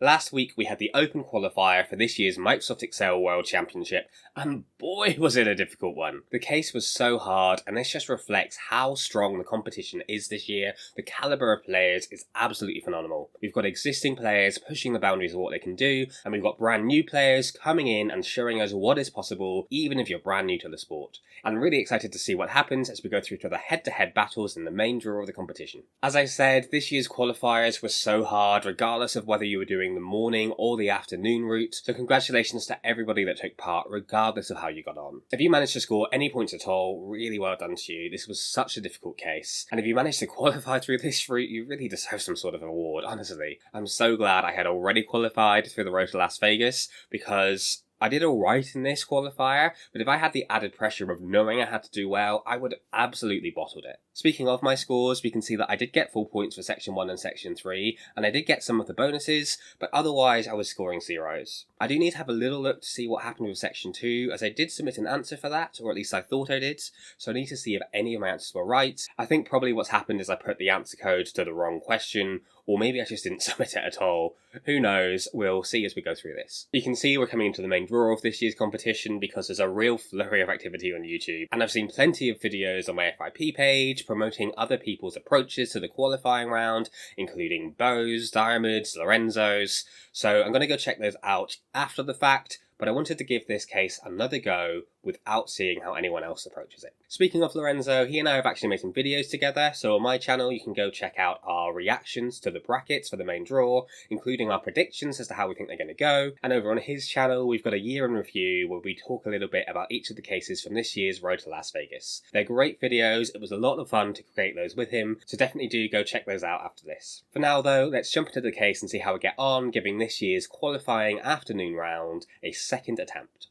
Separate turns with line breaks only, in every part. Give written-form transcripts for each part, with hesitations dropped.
Last week we had the Open qualifier for this year's Microsoft Excel World Championship, and boy was it a difficult one. The case was so hard, and this just reflects how strong the competition is this year. The calibre of players is absolutely phenomenal. We've got existing players pushing the boundaries of what they can do, and we've got brand new players coming in and showing us what is possible, even if you're brand new to the sport. I'm really excited to see what happens as we go through to the head-to-head battles in the main draw of the competition. As I said, this year's qualifiers were so hard, regardless of whether you were doing the morning or the afternoon route, so congratulations to everybody that took part, regardless of how you got on. If you managed to score any points at all, really well done to you. This was such a difficult case, and if you managed to qualify through this route, you really deserve some sort of award, honestly. I'm so glad I had already qualified through the road to Las Vegas, because I did alright in this qualifier, but if I had the added pressure of knowing I had to do well, I would have absolutely bottled it. Speaking of my scores, we can see that I did get full points for Section 1 and Section 3, and I did get some of the bonuses, but otherwise I was scoring zeros. I do need to have a little look to see what happened with Section 2, as I did submit an answer for that, or at least I thought I did, so I need to see if any of my answers were right. I think probably what's happened is I put the answer code to the wrong question, or maybe I just didn't submit it at all. Who knows? We'll see as we go through this. You can see we're coming into the main draw of this year's competition because there's a real flurry of activity on YouTube, and I've seen plenty of videos on my FYP page promoting other people's approaches to the qualifying round, including Bo's, Diarmuid's, Lorenzo's, so I'm going to go check those out after the fact, but I wanted to give this case another go without seeing how anyone else approaches it. Speaking of Lorenzo, he and I have actually made some videos together, so on my channel you can go check out our reactions to the brackets for the main draw, including our predictions as to how we think they're going to go, and over on his channel we've got a year in review where we talk a little bit about each of the cases from this year's Road to Las Vegas. They're great videos, it was a lot of fun to create those with him, so definitely do go check those out after this. For now though, let's jump into the case and see how we get on, giving this year's qualifying afternoon round a second attempt.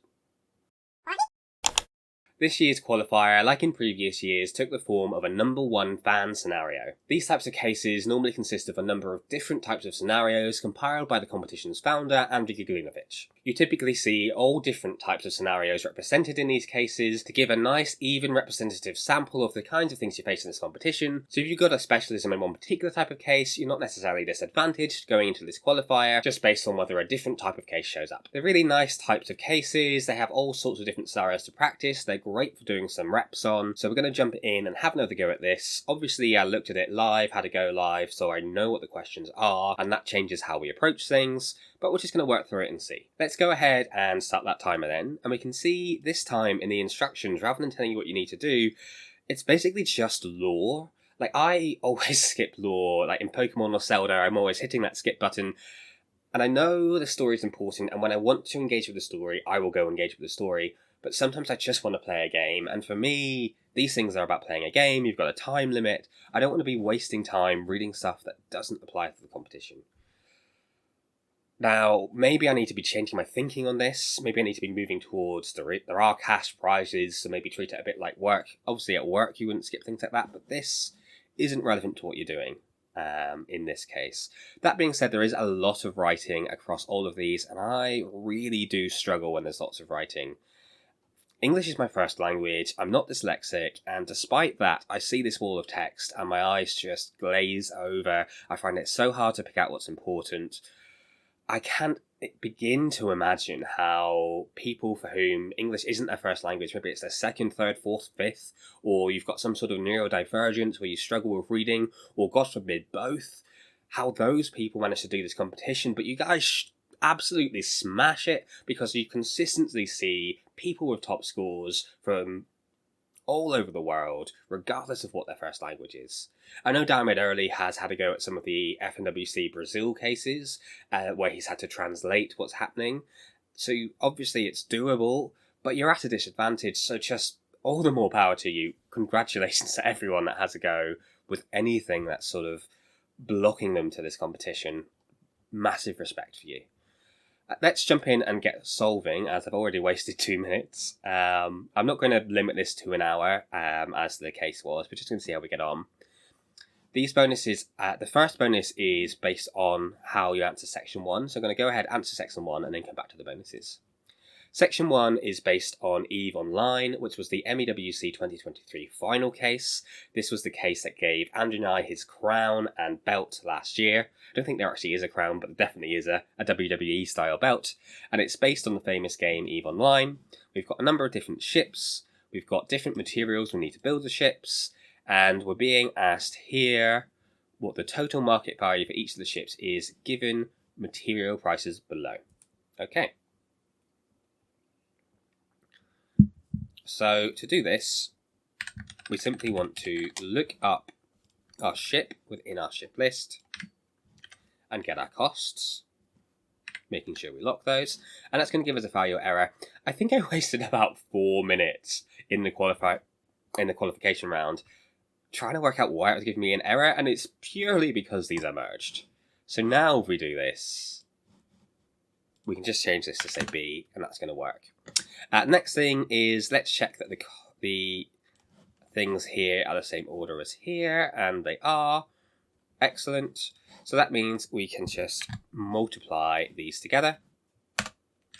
This year's qualifier, like in previous years, took the form of a number one fan scenario. These types of cases normally consist of a number of different types of scenarios compiled by the competition's founder, Andy Guglinovich. You typically see all different types of scenarios represented in these cases to give a nice, even representative sample of the kinds of things you face in this competition, so if you've got a specialism in one particular type of case, you're not necessarily disadvantaged going into this qualifier just based on whether a different type of case shows up. They're really nice types of cases, they have all sorts of different scenarios to practice, they're great for doing some reps on, so we're going to jump in and have another go at this. Obviously I looked at it live, had to go live, so I know what the questions are, and that changes how we approach things, but we're just going to work through it and see. Let's go ahead and start that timer then, and we can see this time in the instructions, rather than telling you what you need to do, it's basically just lore. Like, I always skip lore, like in Pokemon or Zelda, I'm always hitting that skip button, and I know the story is important, and when I want to engage with the story, I will go engage with the story, but sometimes I just want to play a game, and for me, these things are about playing a game, you've got a time limit, I don't want to be wasting time reading stuff that doesn't apply to the competition. Now, maybe I need to be changing my thinking on this, maybe I need to be moving towards, there are cash prizes, so maybe treat it a bit like work. Obviously at work you wouldn't skip things like that, but this isn't relevant to what you're doing in this case. That being said, there is a lot of writing across all of these, and I really do struggle when there's lots of writing. English is my first language, I'm not dyslexic, and despite that, I see this wall of text and my eyes just glaze over. I find it so hard to pick out what's important. I can't begin to imagine how people for whom English isn't their first language, maybe it's their second, third, fourth, fifth, or you've got some sort of neurodivergence where you struggle with reading, or God forbid both, how those people manage to do this competition, but you guys absolutely smash it because you consistently see people with top scores from all over the world, regardless of what their first language is. I know Diarmuid early has had a go at some of the FNWC Brazil cases, where he's had to translate what's happening, so obviously it's doable, but you're at a disadvantage, so just all the more power to you. Congratulations to everyone that has a go with anything that's sort of blocking them to this competition. Massive respect for you. Let's jump in and get solving, as I've already wasted 2 minutes. I'm not going to limit this to an hour, as the case was. We're just going to see how we get on. These bonuses, the first bonus is based on how you answer Section 1. So I'm going to go ahead, answer Section 1, and then come back to the bonuses. Section 1 is based on EVE Online, which was the MEWC 2023 final case. This was the case that gave Andrew Nye his crown and belt last year. I don't think there actually is a crown, but there definitely is a WWE style belt. And it's based on the famous game EVE Online. We've got a number of different ships. We've got different materials we need to build the ships. And we're being asked here what the total market value for each of the ships is given material prices below. Okay. So to do this, we simply want to look up our ship within our ship list and get our costs, making sure we lock those, and that's going to give us a value error. I think I wasted about 4 minutes in the qualification round trying to work out why it was giving me an error, and it's purely because these are merged. So now if we do this, we can just change this to say B, and that's going to work. Next thing is, let's check that the things here are the same order as here, and they are. Excellent. So that means we can just multiply these together.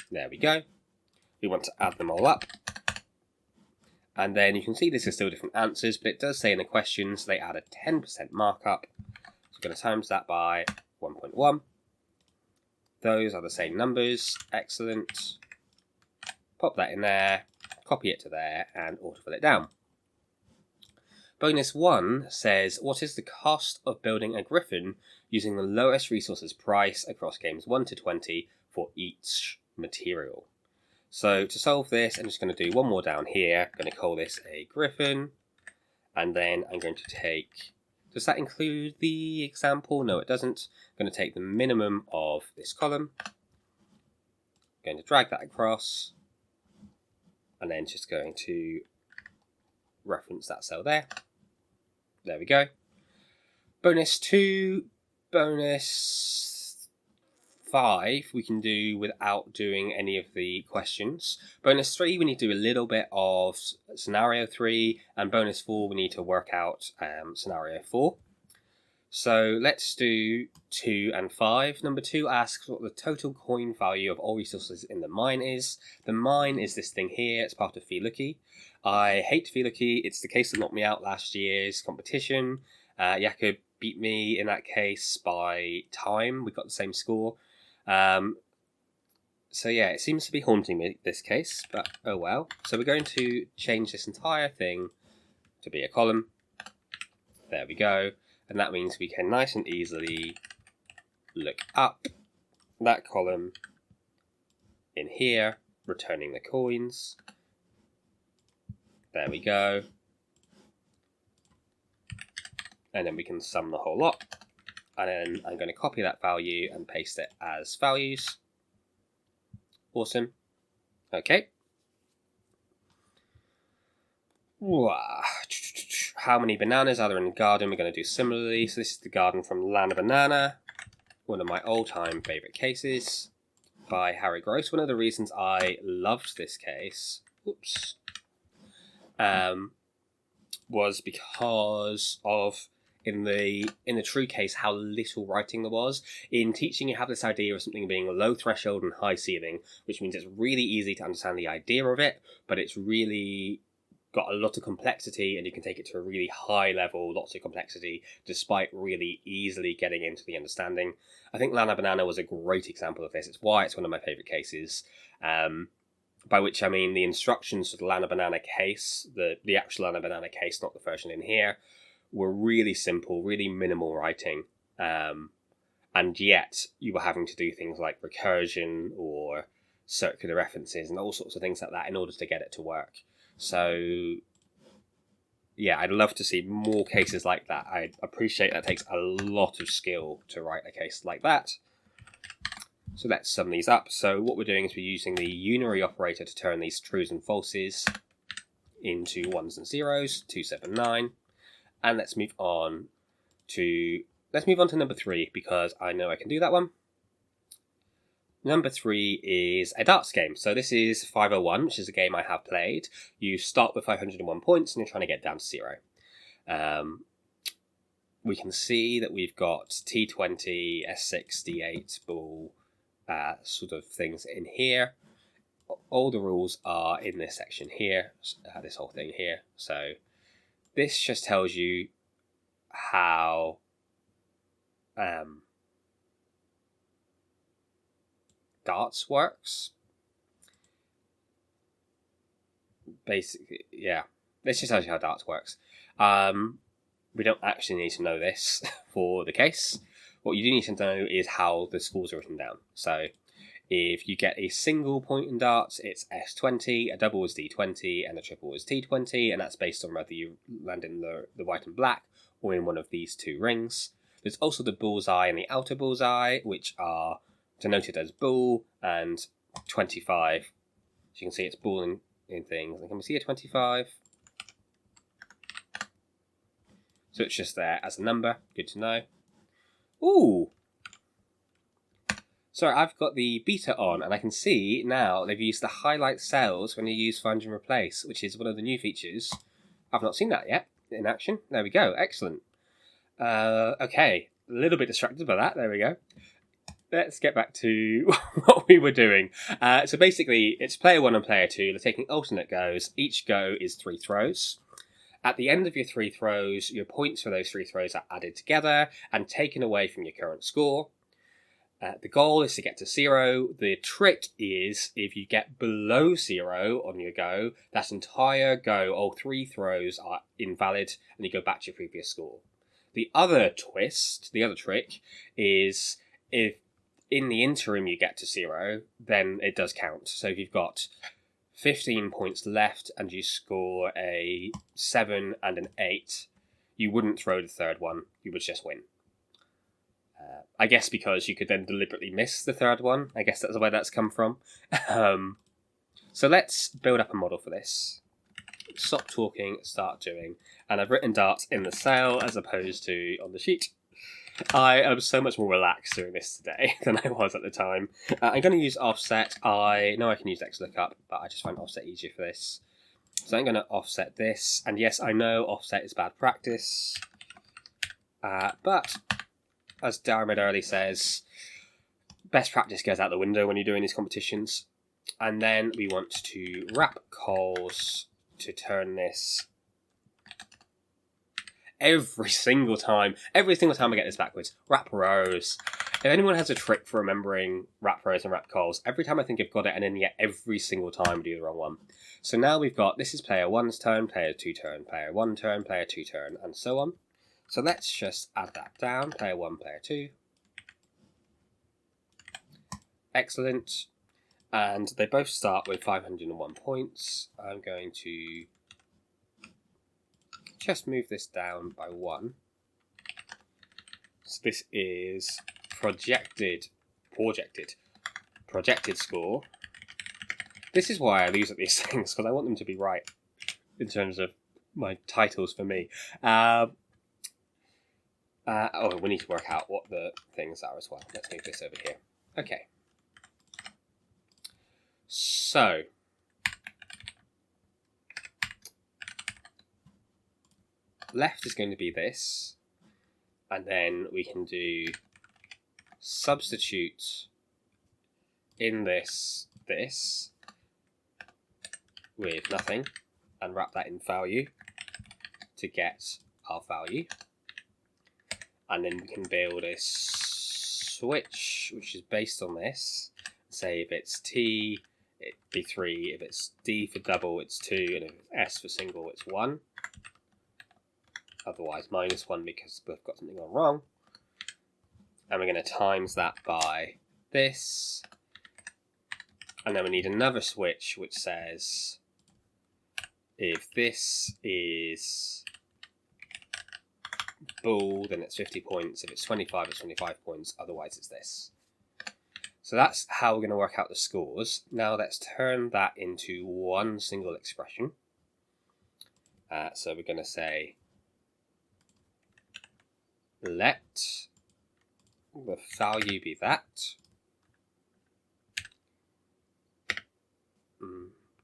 There we go. We want to add them all up. And then you can see this is still different answers, but it does say in the questions they add a 10% markup. So we're going to times that by 1.1. Those are the same numbers. Excellent. Pop that in there, copy it to there, and autofill it down. Bonus 1 says, what is the cost of building a Griffin using the lowest resources price across games 1 to 20 for each material? So to solve this, I'm just going to do one more down here. I'm going to call this a Griffin, and then I'm going to take, does that include the example? No, it doesn't. I'm going to take the minimum of this column, I'm going to drag that across, and then just going to reference that cell there. There we go. Bonus 2, bonus 5 we can do without doing any of the questions. Bonus 3 we need to do a little bit of scenario 3, and bonus 4 we need to work out scenario 4. So let's do 2 and 5. Number 2 asks what the total coin value of all resources in the mine is. The mine is this thing here. It's part of Feluki. I hate Feluki. It's the case that knocked me out last year's competition. Jakob beat me in that case by time. We got the same score. So yeah, it seems to be haunting me this case, but oh well. So we're going to change this entire thing to be a column. There we go. And that means we can nice and easily look up that column in here, returning the coins. There we go. And then we can sum the whole lot. And then I'm going to copy that value and paste it as values. Awesome. Okay. How many bananas are there in the garden? We're going to do similarly. So this is the garden from Land of Banana, one of my all-time favourite cases by Harry Gross. One of the reasons I loved this case, was because of in the true case how little writing there was. In teaching, you have this idea of something being a low threshold and high ceiling, which means it's really easy to understand the idea of it, but it's really got a lot of complexity, and you can take it to a really high level, lots of complexity, despite really easily getting into the understanding. I think Lana Banana was a great example of this. It's why it's one of my favourite cases. By which I mean the instructions for the Lana Banana case, the actual Lana Banana case, not the version in here, were really simple, really minimal writing. And yet you were having to do things like recursion or circular references and all sorts of things like that in order to get it to work. So yeah, I'd love to see more cases like that. I appreciate that takes a lot of skill to write a case like that. So let's sum these up. So what we're doing is we're using the unary operator to turn these trues and falses into ones and zeros, 279. And let's move on to number 3, because I know I can do that one. Number 3 is a darts game. So this is 501, which is a game I have played. You start with 501 points and you're trying to get down to 0. We can see that we've got T20, S6, D8, ball, sort of things in here. all the rules are in this section here, this whole thing here. So this just tells you how darts works. Basically, yeah, this just tells you how darts works. We don't actually need to know this for the case. What you do need to know is how the scores are written down. So if you get a single point in darts, it's S20, a double is D20, and a triple is T20, and that's based on whether you land in the white and black or in one of these two rings. There's also the bullseye and the outer bullseye, which are denoted as bull and 25. As you can see, it's bull in things. And can we see a 25? So it's just there as a number. Good to know. Ooh! Sorry, I've got the beta on, and I can see now they've used the highlight cells when you use Find and Replace, which is one of the new features. I've not seen that yet in action. There we go. Excellent. Okay, a little bit distracted by that. There we go. Let's get back to what we were doing. So basically, it's player 1 and player 2. They're taking alternate goes. Each go is 3 throws. At the end of your 3 throws, your points for those 3 throws are added together and taken away from your current score. The goal is to get to 0. The trick is if you get below 0 on your go, that entire go, all 3 throws are invalid and you go back to your previous score. The other trick is if in the interim you get to 0, then it does count. So if you've got 15 points left and you score a 7 and an 8, you wouldn't throw the third one, you would just win. I guess because you could then deliberately miss the third one. I guess that's where that's come from. So let's build up a model for this. Stop talking, start doing. And I've written darts in the cell as opposed to on the sheet. I am so much more relaxed doing this today than I was at the time. I'm going to use offset. I know I can use XLOOKUP, but I just find offset easier for this. So I'm going to offset this. And yes, I know offset is bad practice. But as Darmid early says, best practice goes out the window when you're doing these competitions. And then we want to wrap cols to turn this every single time I get this backwards. Wrap rows. If anyone has a trick for remembering wrap rows and wrap cols, every time I think I've got it, and then yet every single time I do the wrong one. So now we've got, this is player 1's turn, player 2 turn, player 1 turn, player 2 turn, and so on. So let's just add that down. Player 1, player 2. Excellent. And they both start with 501 points. I'm going to just move this down by 1. So this is projected score. This is why I lose at these things, because I want them to be right in terms of my titles for me. We need to work out what the things are as well. Let's move this over here. Okay. So, left is going to be this, and then we can do substitute in this with nothing, and wrap that in value to get our value. And then we can build a switch which is based on this. Say if it's T, it'd be 3. If it's D for double, it's 2. And if it's S for single, it's 1. Otherwise, -1 because we've got something gone wrong. And we're going to times that by this. And then we need another switch which says if this is bull, then it's 50 points. If it's 25, it's 25 points. Otherwise, it's this. So that's how we're going to work out the scores. Now let's turn that into one single expression. So we're going to say let the value be that.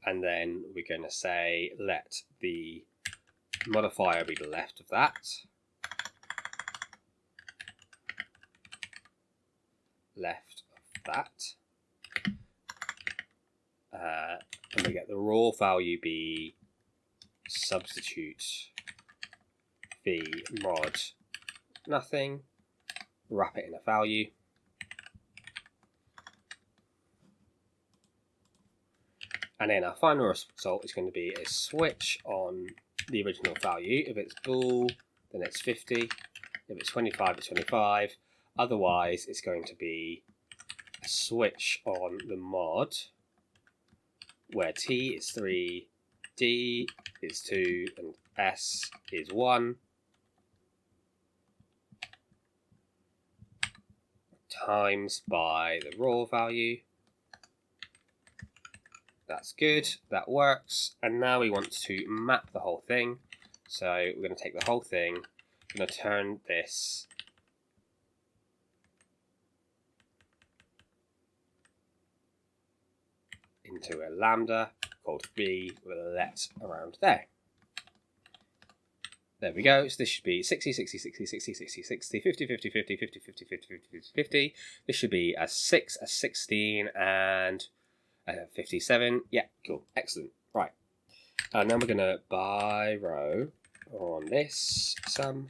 And then we're going to say let the modifier be the left of that. Left of that. we get the raw value be substitute v mod nothing, wrap it in a value. And then our final result is going to be a switch on the original value. If it's bool, then it's 50. If it's 25, it's 25. Otherwise, it's going to be a switch on the mod, where T is 3, D is 2, and S is 1. Times by the raw value. That's good, that works. And now we want to map the whole thing. So we're going to take the whole thing, we're going to turn this into a lambda called b with a let around there. There we go. So this should be 60, 60, 60, 60, 60, 60, 50, 50, 50, 50, 50, 50, 50, 50, 50. This should be a 6, a 16, and 57. Yeah, cool. Excellent. Right. And then we're going to by row on this sum.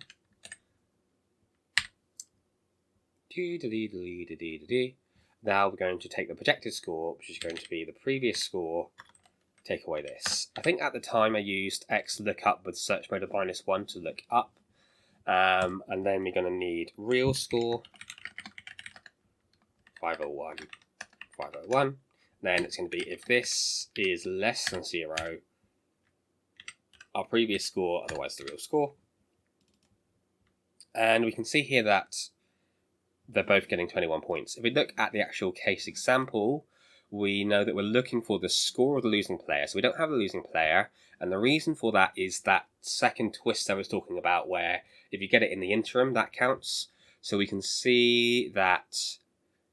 Now we're going to take the projected score, which is going to be the previous score, take away this. I think at the time I used X lookup with search mode of -1 to look up. And then we're going to need real score, 501, 501. Then it's going to be if this is less than 0, our previous score, otherwise the real score. And we can see here that they're both getting 21 points. If we look at the actual case example, we know that we're looking for the score of the losing player. So we don't have a losing player. And the reason for that is that second twist I was talking about, where if you get it in the interim, that counts. So we can see that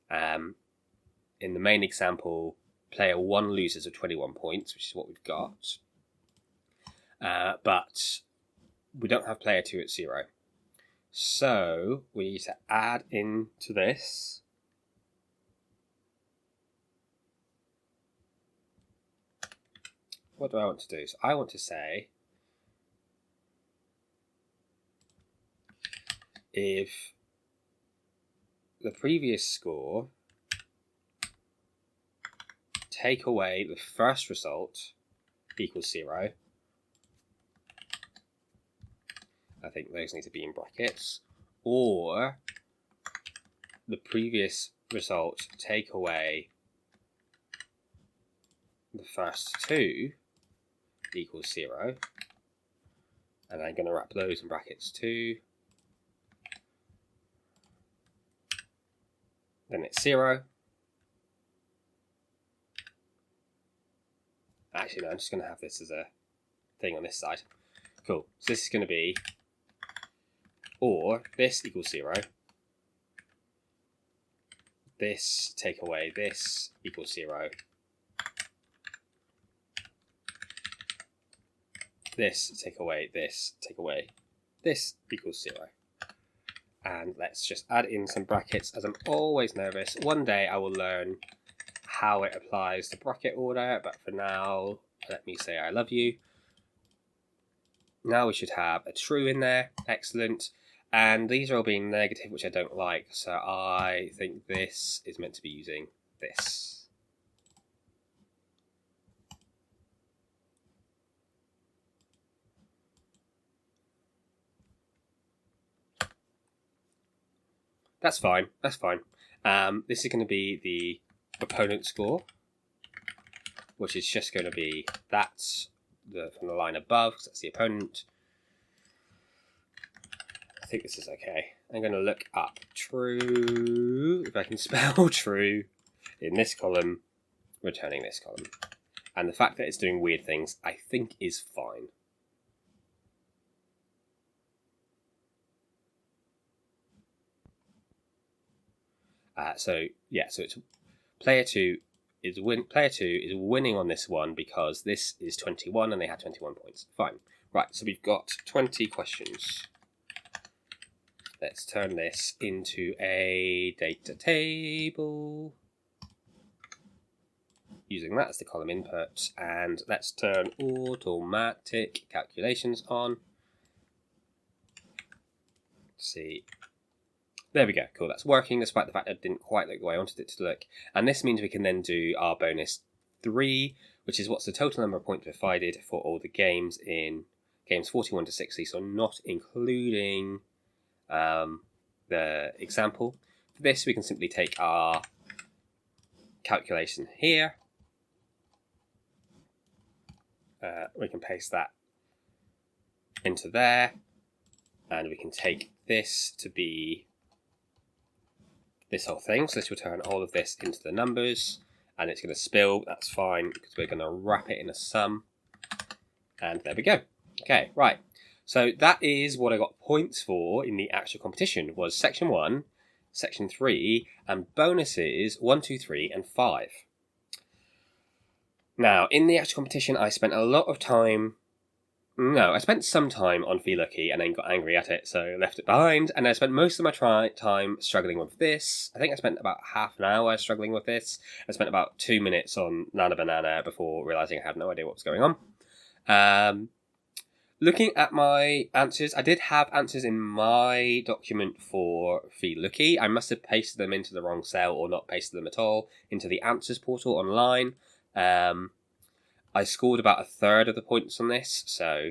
in the main example, player 1 loses with 21 points, which is what we've got. But we don't have player 2 at 0. So we need to add into this what do I want to do? So I want to say if the previous score take away the first result equals 0. I think those need to be in brackets. Or the previous result take away the first 2 equals 0. And I'm going to wrap those in brackets too. Then it's 0. Actually, no, I'm just going to have this as a thing on this side. Cool. So this is going to be, or this equals 0. This take away this equals 0. This take away this equals 0. And let's just add in some brackets, as I'm always nervous. One day I will learn how it applies to bracket order, but for now, let me say I love you. Now we should have a true in there. Excellent. And these are all being negative, which I don't like. So I think this is meant to be using this. That's fine. That's fine. This is going to be the opponent score, which is just going to be that's from the line above, because that's the opponent. I think this is okay. I'm going to look up true, if I can spell true, in this column, returning this column. And the fact that it's doing weird things, I think is fine. So it's player 2 is winning on this one because this is 21 and they had 21 points. Fine. Right, so we've got 20 questions. Let's turn this into a data table. using that as the column input. And let's turn automatic calculations on. Let's see. There we go. Cool. That's working despite the fact that it didn't quite look the way I wanted it to look. And this means we can then do our bonus 3, which is what's the total number of points provided for all the games in games 41 to 60. So not including the example. For this, we can simply take our calculation here. We can paste that into there. And we can take this to be this whole thing. So this will turn all of this into the numbers. And it's going to spill. That's fine because we're going to wrap it in a sum. And there we go. Okay, right. So that is what I got points for in the actual competition. Was section 1, section 3, and bonuses 1, 2, 3, and 5. Now, in the actual competition, I spent a lot of time... No, I spent some time on Feel Lucky and then got angry at it, so left it behind. And I spent most of my time struggling with this. I think I spent about half an hour struggling with this. I spent about 2 minutes on Nana Banana before realising I had no idea what was going on. Looking at my answers, I did have answers in my document for Feel Lucky. I must have pasted them into the wrong cell or not pasted them at all into the answers portal online. I scored about a third of the points on this, so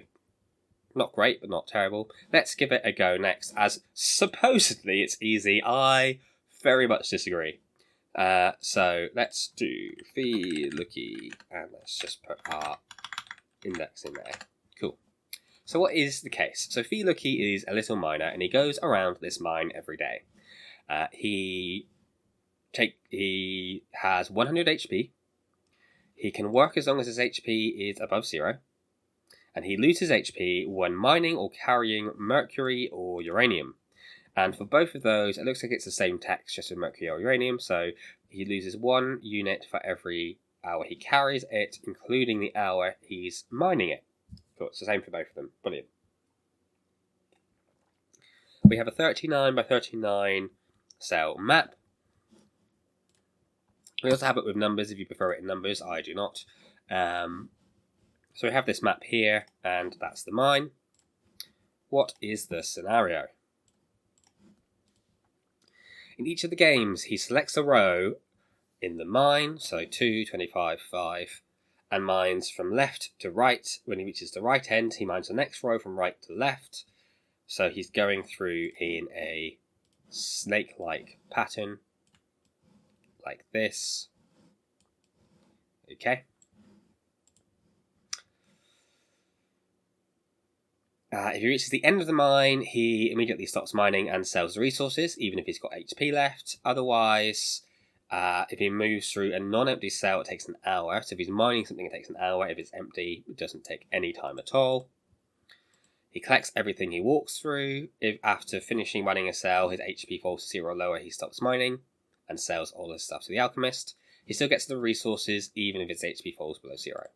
not great, but not terrible. Let's give it a go next, as supposedly it's easy. I very much disagree. So let's do Feel Lucky, and let's just put our index in there. Cool. So what is the case? So Feel Lucky is a little miner, and he goes around this mine every day. He has 100 HP. He can work as long as his HP is above 0. And he loses HP when mining or carrying mercury or uranium. And for both of those, it looks like it's the same text, just with mercury or uranium. So he loses 1 unit for every hour he carries it, including the hour he's mining it. Cool, it's the same for both of them. Brilliant. We have a 39 by 39 cell map. We also have it with numbers if you prefer it in numbers. I do not. So we have this map here, and that's the mine. What is the scenario? In each of the games, he selects a row in the mine, so 2, 25, 5, and mines from left to right. When he reaches the right end, he mines the next row from right to left. So he's going through in a snake-like pattern. Like this. Okay. If he reaches the end of the mine, he immediately stops mining and sells the resources, even if he's got HP left. Otherwise, if he moves through a non-empty cell, it takes an hour. So if he's mining something, it takes an hour. If it's empty, it doesn't take any time at all. He collects everything he walks through. If after finishing mining a cell, his HP falls to 0 or lower, he stops mining and sells all his stuff to the alchemist. He still gets the resources even if his HP falls below 0.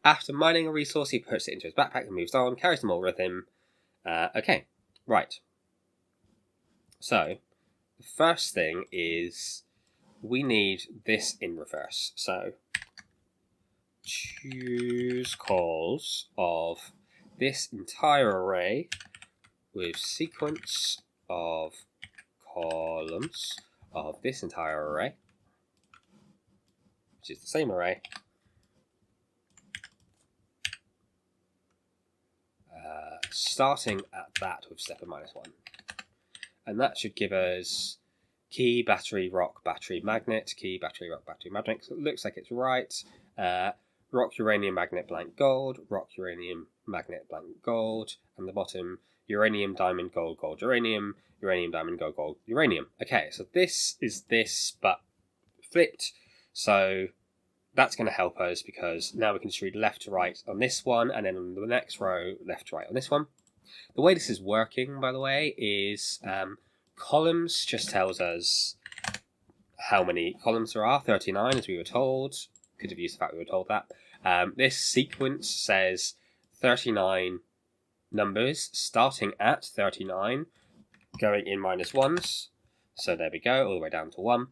After mining a resource, he puts it into his backpack and moves on, carries them all with him. Okay, right. So, the first thing is we need this in reverse. So, choose calls of this entire array with sequence of columns of this entire array, which is the same array, starting at that with step of -1. And that should give us key, battery, rock, battery, magnet, key, battery, rock, battery, magnet. So it looks like it's right. Rock, uranium, magnet, blank, gold, rock, uranium, magnet, blank, gold, and the bottom, uranium, diamond, gold, gold, uranium, uranium, diamond, gold, gold, uranium. Okay, so this is this, but flipped. So that's going to help us because now we can just read left to right on this one, and then on the next row, left to right on this one. The way this is working, by the way, is columns just tells us how many columns there are, 39 as we were told. Could have used the fact we were told that. This sequence says 39 numbers starting at 39, going in -1s. So there we go, all the way down to 1.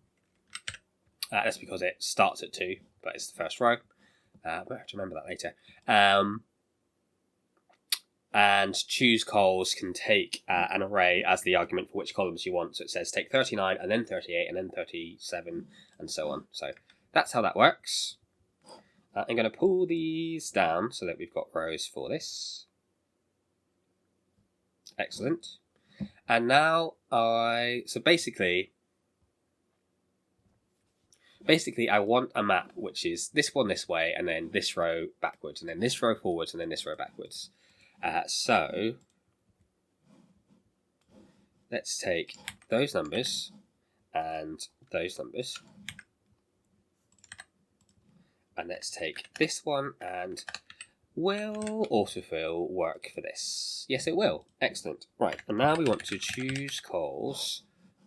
That's because it starts at 2, but it's the first row. I have to remember that later. And choose calls can take an array as the argument for which columns you want. So it says take 39 and then 38 and then 37 and so on. So that's how that works. I'm going to pull these down so that we've got rows for this. Excellent. And now so basically I want a map which is this one this way and then this row backwards and then this row forwards and then this row backwards. So let's take those numbers and those numbers, and let's take this one, and will autofill work for this? Yes, it will. Excellent. Right, and now we want to choose calls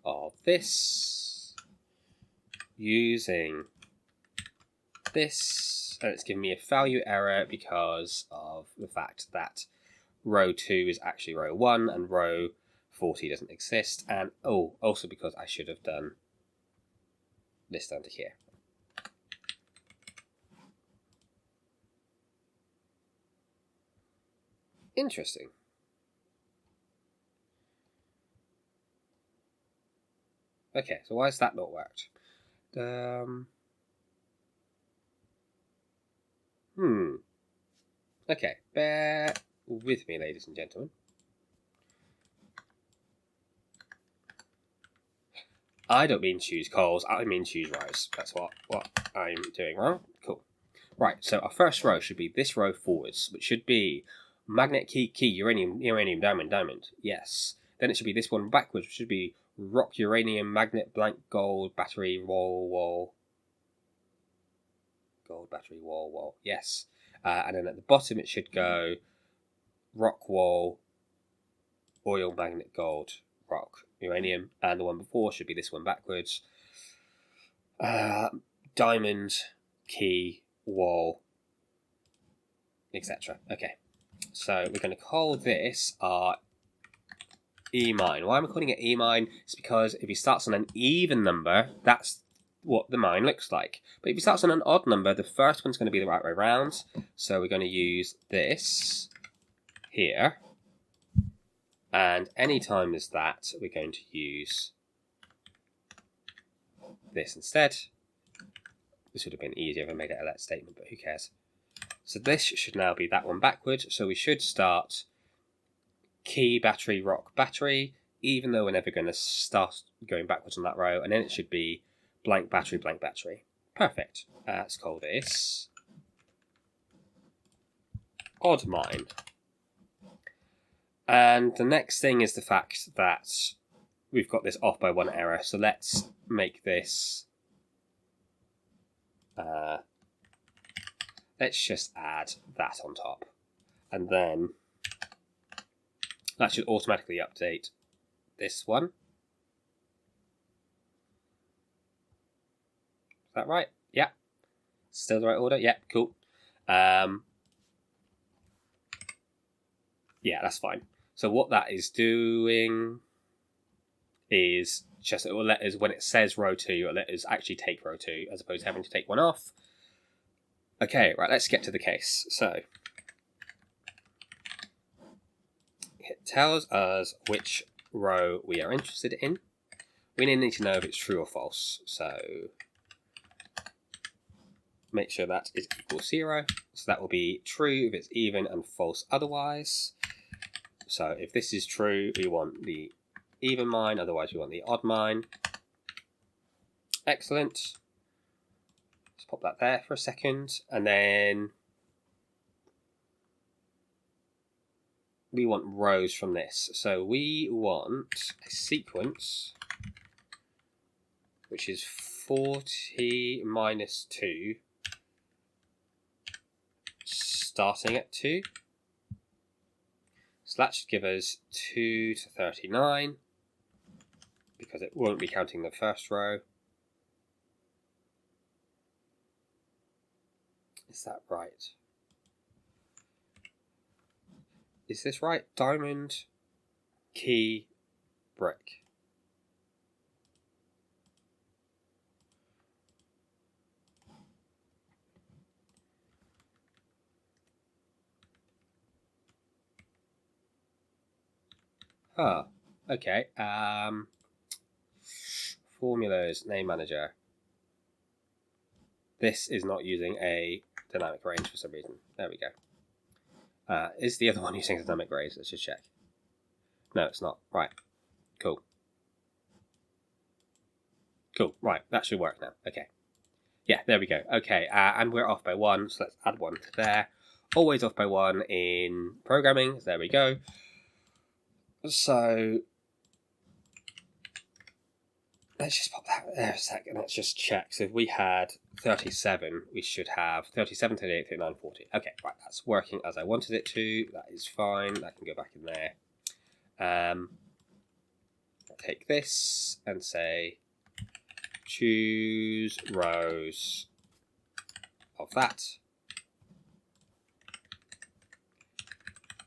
of this using this, and it's giving me a value error because of the fact that row 2 is actually row 1 and row 40 doesn't exist, and also because I should have done this down to here. Interesting. Okay, so why has that not worked? Okay, bear with me, ladies and gentlemen. I don't mean choose calls, I mean choose rows. That's what I'm doing wrong. Cool. Right, so our first row should be this row forwards, which should be magnet, key, uranium, diamond. Yes. Then it should be this one backwards, which should be rock, uranium, magnet, blank, gold, battery, wall. Gold, battery, wall. Yes. And then at the bottom it should go rock, wall, oil, magnet, gold, rock, uranium, and the one before should be this one backwards. Diamond, key, wall, etc. Okay, so we're going to call this our E-mine. Why am I calling it E-mine? It's because if he starts on an even number, that's what the mine looks like. But if he starts on an odd number, the first one's going to be the right way around. So we're going to use this here. And anytime there's that, we're going to use this instead. This would have been easier if I made it a let statement, but who cares? So this should now be that one backwards. So we should start key, battery, rock, battery, even though we're never going to start going backwards on that row. And then it should be blank, battery, blank, battery. Perfect. Let's call this odd mine. And the next thing is the fact that we've got this off by 1 error. So let's make this... let's just add that on top. And then that should automatically update this one. Is that right? Yeah. Still the right order? Yeah, cool. Yeah, that's fine. So what that is doing is just, it will let us, when it says row 2, it will let us actually take row 2 as opposed to having to take one off. Okay, right, let's get to the case. So it tells us which row we are interested in. We need to know if it's true or false. So make sure that is equals 0. So that will be true if it's even and false otherwise. So if this is true, we want the even mine, otherwise we want the odd mine. Excellent. Let's pop that there for a second. And then we want rows from this. So we want a sequence which is 40 minus 2 starting at 2. So that should give us 2 to 39 because it won't be counting the first row. Is that right? Is this right? Diamond, key, brick. Oh, okay. Formulas, name manager. This is not using a dynamic range for some reason. There we go. Is the other one using a dynamic range? Let's just check. No, it's not. Right. Cool. Cool. Right. That should work now. Okay. Yeah, there we go. Okay. And we're off by 1, so let's add 1 to there. Always off by 1 in programming. There we go. So let's just pop that there a second. Let's just check. So if we had 37, we should have 37, 38, 39, 40. Okay, right. That's working as I wanted it to. That is fine. That can go back in there. I'll take this and say choose rows of that.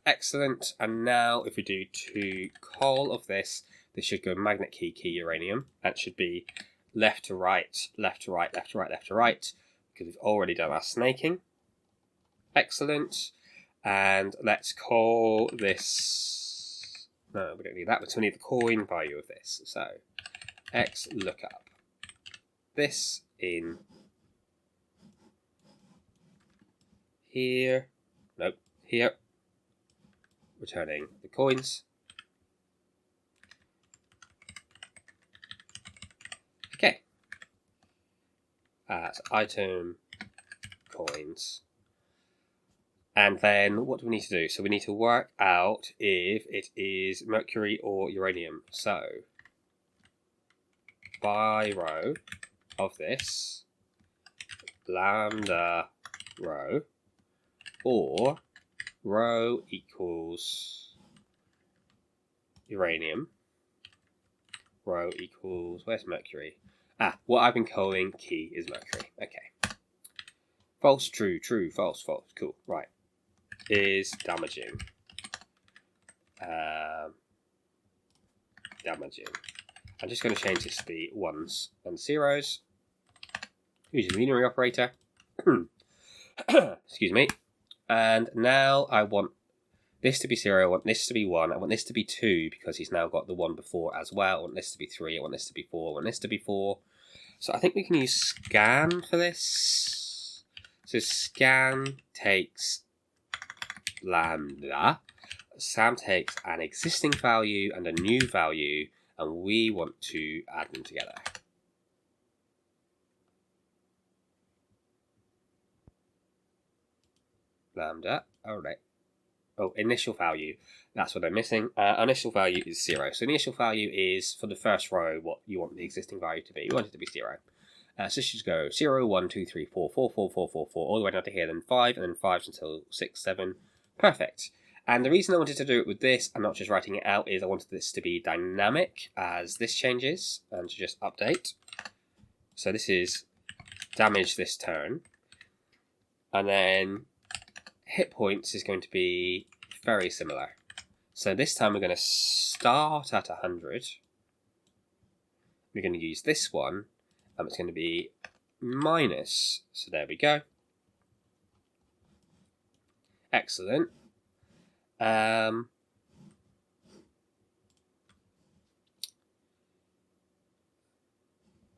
Excellent. And now if we do to call of this, this should go magnet key, key uranium. That should be left to right, left to right, left to right, left to right, because we've already done our snaking. Excellent. And let's call this, no, we don't need that, but we need the coin value of this. So X lookup this in here, nope, here, returning the coins. Okay. So item coins. And then what do we need to do? So we need to work out if it is mercury or uranium. So by row of this, lambda row, or row equals uranium, row equals, where's mercury? What I've been calling key is mercury. Okay. False, true, true, false, false. Cool. Right. Is damaging. Damaging. I'm just going to change this to be 1s and 0s. Using the unary operator. Excuse me. And now I want this to be 0, I want this to be 1, I want this to be 2 because he's now got the 1 before as well. I want this to be 3, I want this to be 4, I want this to be 4. So I think we can use scan for this. So scan takes lambda. Sam takes an existing value and a new value, and we want to add them together. Lambda, alright. Oh, initial value. That's what I'm missing. Initial value is 0. So initial value is, for the first row, what you want the existing value to be. You want it to be 0. So this should go 0, 1, 2, 3, 4, 4, 4, 4, 4, 4, all the way down to here, then 5, and then 5 until 6, 7. Perfect. And the reason I wanted to do it with this and not just writing it out is I wanted this to be dynamic as this changes, and to just update. So this is damage this turn. And then hit points is going to be very similar. So this time we're going to start at 100. We're going to use this one, and it's going to be minus. So there we go. Excellent. And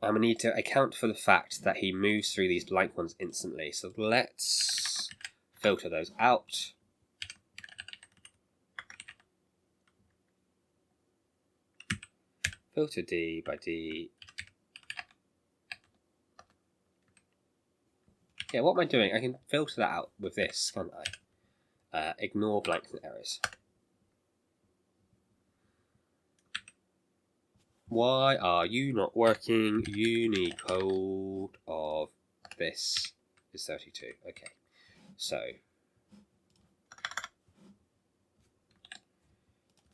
we need to account for the fact that he moves through these blank ones instantly. So let's filter those out. Filter D by D. Yeah, what am I doing? I can filter that out with this, can't I? Ignore blanks and errors. Why are you not working? Unicode of this is 32. Okay, so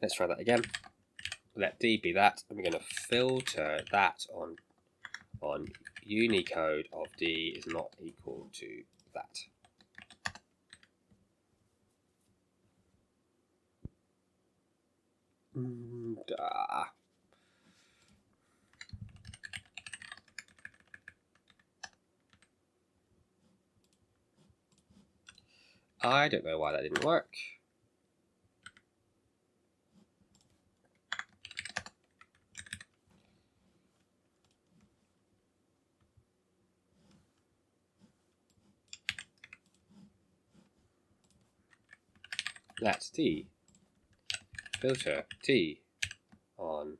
let's try that again. Let D be that, and we're going to filter that on Unicode of D is not equal to that. I don't know why that didn't work. let D filter D on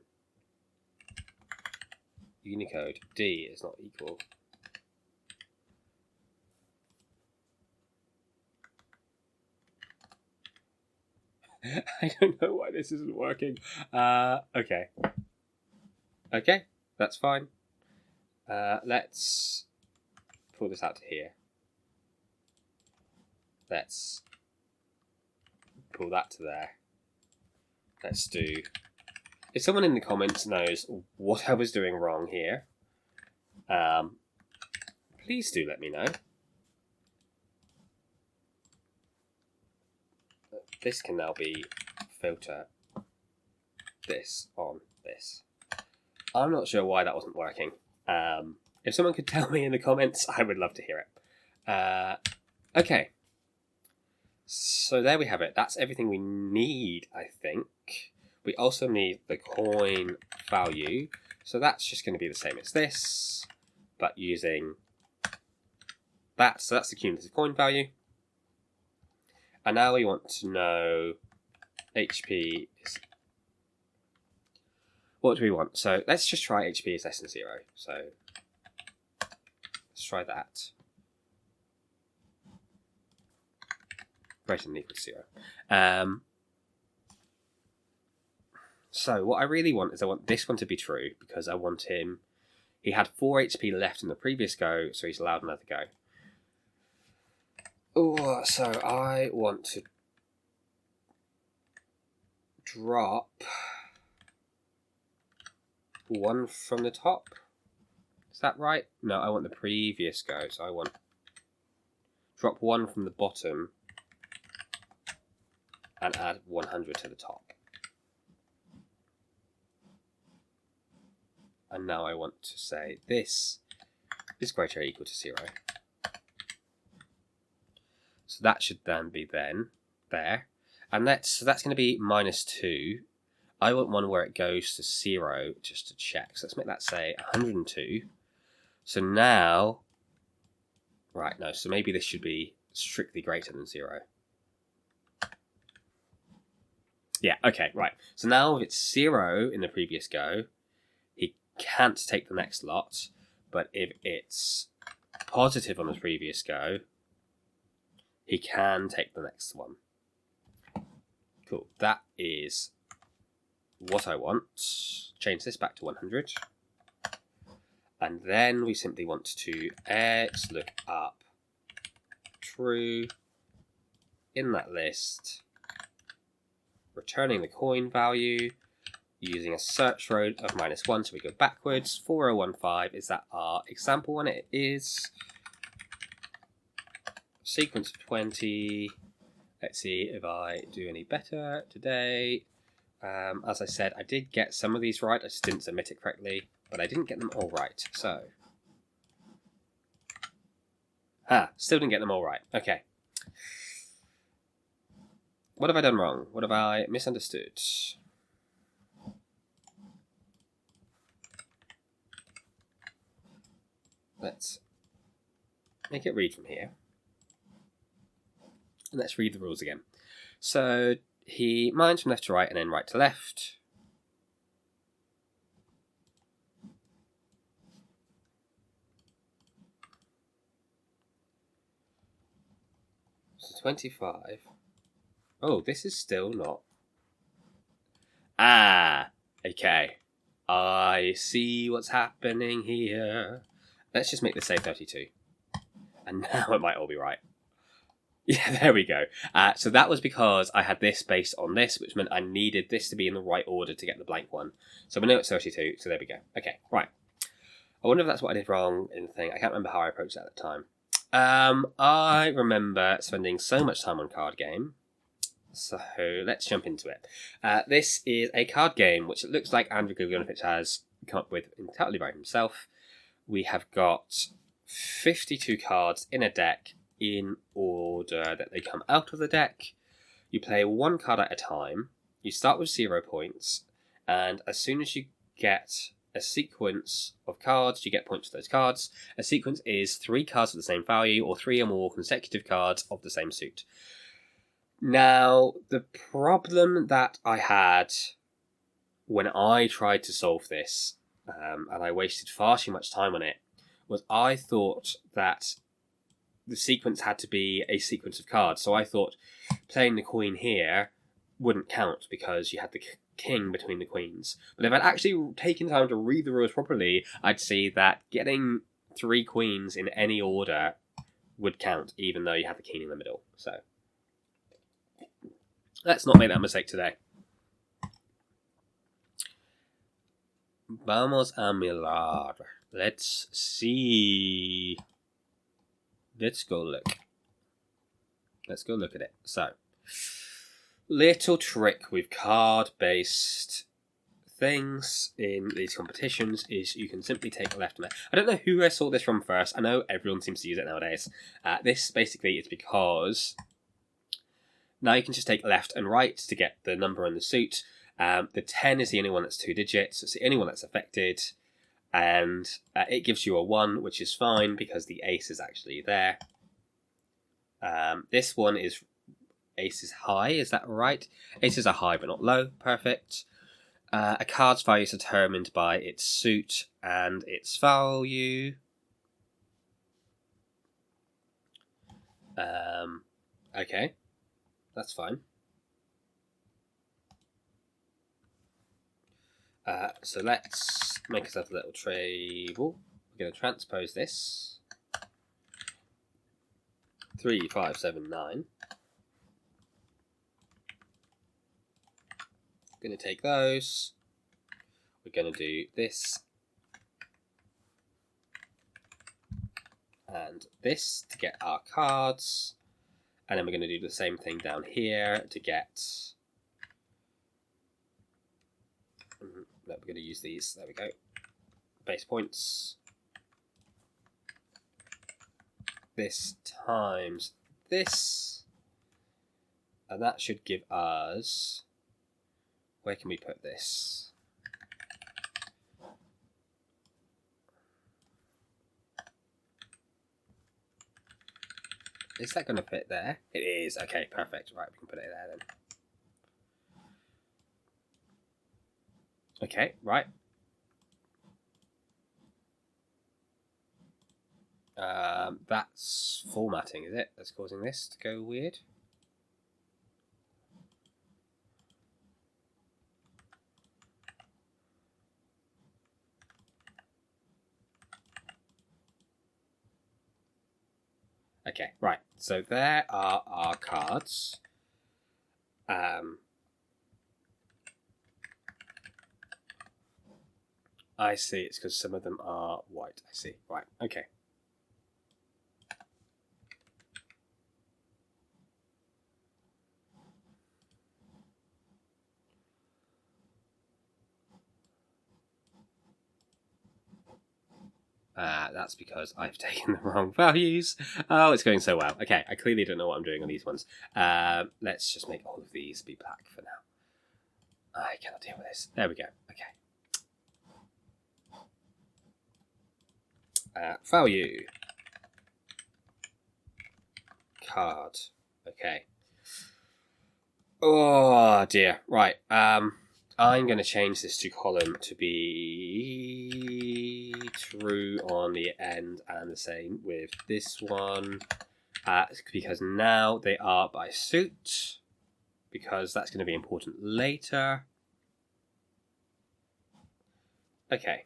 Unicode D is not equal. I don't know why this isn't working. Okay. Okay, that's fine. Let's pull this out to here. Let's pull that to there. Let's do... If someone in the comments knows what I was doing wrong here, please do let me know. This can now be filter this on this. I'm not sure why that wasn't working. If someone could tell me in the comments, I would love to hear it. Okay. So there we have it. That's everything we need, I think. We also need the coin value. So that's just going to be the same as this, but using that. So that's the cumulative coin value. And now we want to know HP is... What do we want? So let's just try HP is less than 0. So let's try that. Greater than or equal to 0. So what I really want is I want this one to be true because I want him... He had 4 HP left in the previous go, so he's allowed another go. Oh, so I want to drop 1 from the top. Is that right? No, I want the previous go, so I want drop 1 from the bottom and add 100 to the top. And now I want to say this is greater or equal to 0. So that should then be there. And so that's going to be -2. I want one where it goes to 0 just to check. So let's make that say 102. So now, right, no, so maybe this should be strictly greater than 0. Yeah, okay, right. So now if it's 0 in the previous go, he can't take the next lot. But if it's positive on the previous go, he can take the next one. Cool. That is what I want. Change this back to 100. And then we simply want to look up true in that list, returning the coin value, using a search row of -1, so we go backwards. 4015, is that our example one? It is. Sequence of 20. Let's see if I do any better today. As I said, I did get some of these right. I just didn't submit it correctly, but I didn't get them all right. So, still didn't get them all right. Okay. What have I done wrong? What have I misunderstood? Let's make it read from here. And let's read the rules again. So he mines from left to right and then right to left. So 25. Oh, this is still not. Okay. I see what's happening here. Let's just make this say 32. And now it might all be right. Yeah, there we go. So that was because I had this based on this, which meant I needed this to be in the right order to get the blank one. So we know it's 32, so there we go. Okay, right. I wonder if that's what I did wrong in the thing. I can't remember how I approached that at the time. I remember spending so much time on card game. So let's jump into it. This is a card game which it looks like Andrew Guggenfich has come up with entirely by himself. We have got 52 cards in a deck in order that they come out of the deck. You play 1 card at a time. You start with 0 points, and as soon as you get a sequence of cards, you get points for those cards. A sequence is 3 cards of the same value or 3 or more consecutive cards of the same suit. Now, the problem that I had when I tried to solve this, and I wasted far too much time on it, was I thought that the sequence had to be a sequence of cards. So I thought playing the queen here wouldn't count because you had the king between the queens. But if I'd actually taken time to read the rules properly, I'd see that getting 3 queens in any order would count, even though you had the king in the middle. So let's not make that mistake today. Vamos a mirar. Let's see. Let's go look. Let's go look at it. So, little trick with card-based things in these competitions is you can simply take a left and right. I don't know who I saw this from first. I know everyone seems to use it nowadays. This basically is because now you can just take left and right to get the number on the suit. The 10 is the only one that's 2 digits. It's the only one that's affected. And it gives you a 1, which is fine because the ace is actually there. This one is ace is high, is that right? Aces are high but not low, perfect. A card's value is determined by its suit and its value. Okay, that's fine. So let's make ourselves a little table. We're going to transpose this. 3, 5, 7, 9. We're going to take those. We're going to do this and this to get our cards. And then we're going to do the same thing down here to get... No, we're going to use these. There we go. Base points. This times this. And that should give us... Where can we put this? Is that going to fit there? It is. Okay, perfect. Right, we can put it there then. Okay, right. That's formatting, is it? That's causing this to go weird. Okay, right. So there are our cards. I see, it's because some of them are white. I see, right, okay. That's because I've taken the wrong values. Oh, it's going so well. Okay, I clearly don't know what I'm doing on these ones. Let's just make all of these be black for now. I cannot deal with this. There we go. Okay. Value. Card. Okay. Oh dear. Right. I'm going to change this to column to be true on the end and the same with this one. Because now they are by suit. Because that's going to be important later. Okay.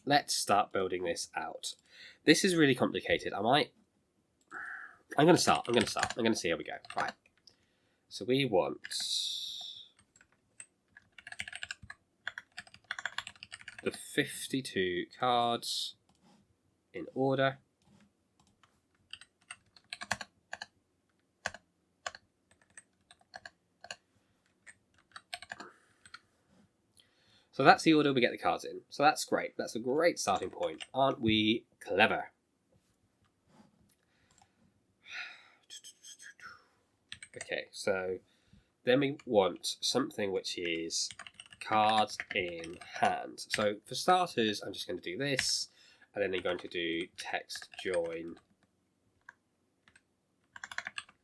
Let's start building this out. This is really complicated. I'm going to start. I'm going to see how we go. Right. So we want the 52 cards in order. So that's the order we get the cards in. So that's great. That's a great starting point. Aren't we clever? Okay, so then we want something which is cards in hand. So for starters, I'm just going to do this, and then I'm going to do text join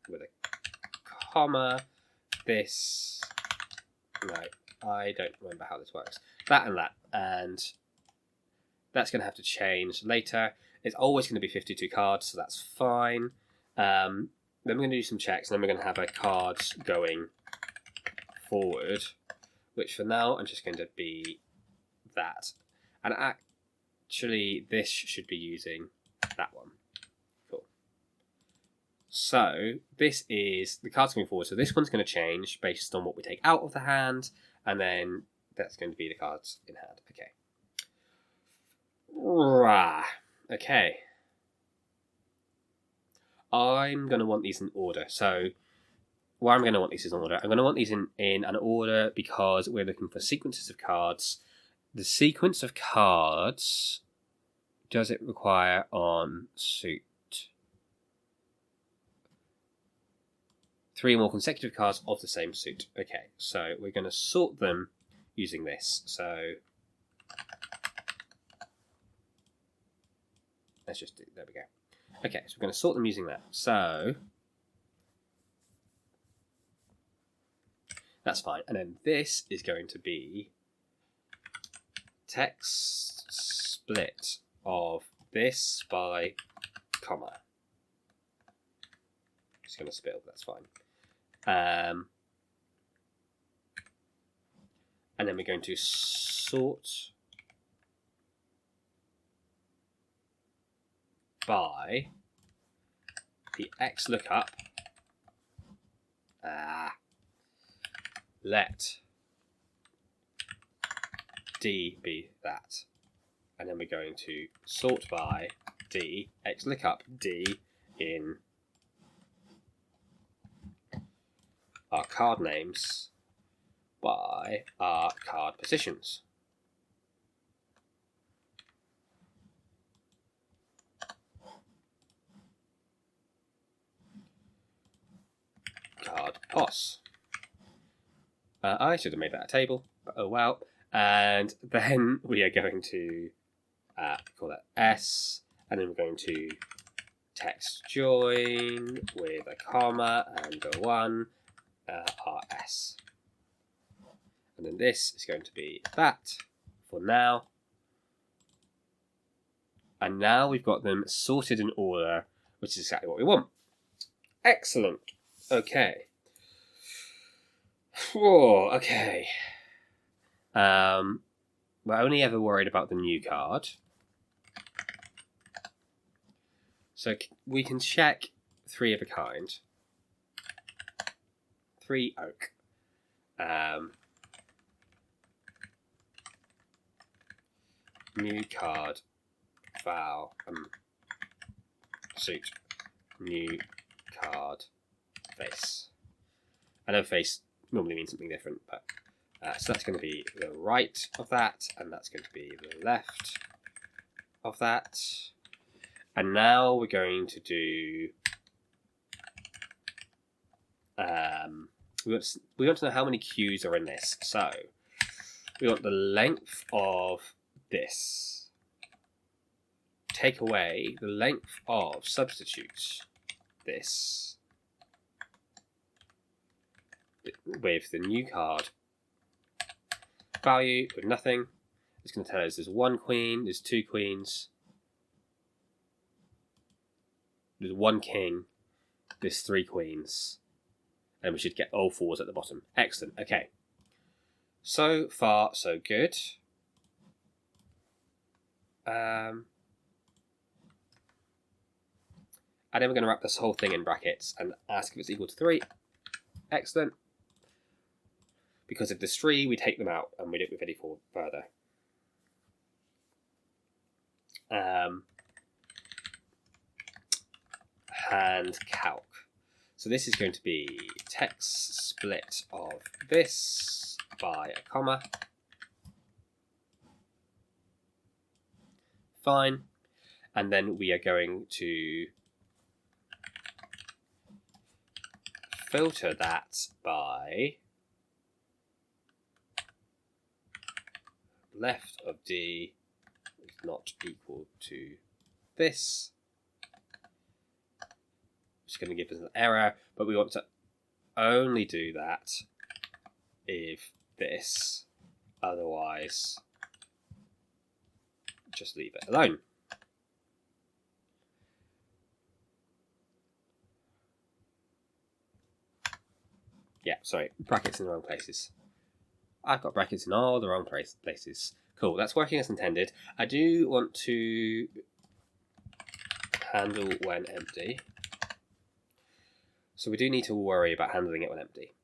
with a comma, this, no, I don't remember how this works, that and that, and that's going to have to change later. It's always going to be 52 cards, so that's fine. Then we're going to do some checks, and then we're going to have our cards going forward, which for now I'm just going to be that. And actually, this should be using that one. Cool. So this is the cards going forward. So this one's going to change based on what we take out of the hand, and then that's going to be the cards in hand. Okay. Rah. Okay. I'm going to want these in order. So why I'm going to want these in order? I'm going to want these in an order because we're looking for sequences of cards. The sequence of cards, does it require on suit? 3 more consecutive cards of the same suit. Okay, so we're going to sort them using this. So let's just do, there we go. Okay, so we're going to sort them using that. So that's fine. And then this is going to be text split of this by comma. Just going to split, that's fine. And then we're going to sort by the X lookup. Let D be that. And then we're going to sort by D, X lookup D in our card names by our card positions. Card pos. I should have made that a table, but oh well. And then we are going to call that S, and then we're going to text join with a comma and a 1, RS. And then this is going to be that for now. And now we've got them sorted in order, which is exactly what we want. Excellent. Okay. Whoa, okay. We're only ever worried about the new card. So we can check 3 of a kind. 3 oak. New card. Val. Suit. New card. Face. I know face normally means something different, but so that's going to be the right of that, and that's going to be the left of that. And now we're going to do we want to know how many Qs are in this. So we want the length of this. Take away the length of substitute this with the new card value with nothing. It's going to tell us there's 1 queen, there's 2 queens, there's 1 king, there's 3 queens, and we should get all 4s at the bottom. Excellent. Okay. So far, so good. And then we're going to wrap this whole thing in brackets and ask if it's equal to 3. Excellent. Because if there's 3, we take them out and we don't move any further. Hand calc. So this is going to be text split of this by a comma. Fine. And then we are going to filter that by left of D is not equal to this. It's going to give us an error, but we want to only do that if this, otherwise just leave it alone. Yeah, sorry, brackets in the wrong places. I've got brackets in all the wrong places. Cool, that's working as intended. I do want to handle when empty. So we do need to worry about handling it when empty.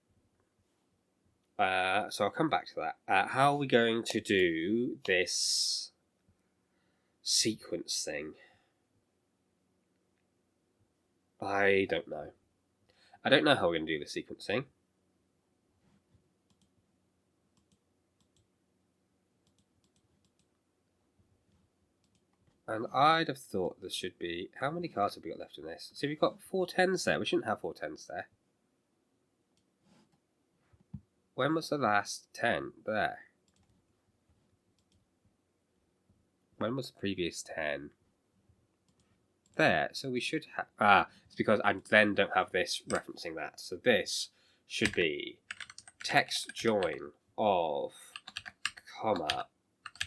So I'll come back to that. How are we going to do this sequence thing? I don't know. I don't know how we're going to do the sequencing. And I'd have thought there should be... How many cards have we got left in this? So we've got 4 10s there. We shouldn't have 4 10s there. When was the last 10? There. When was the previous 10? There. So we should have... it's because I then don't have this referencing that. So this should be text join of comma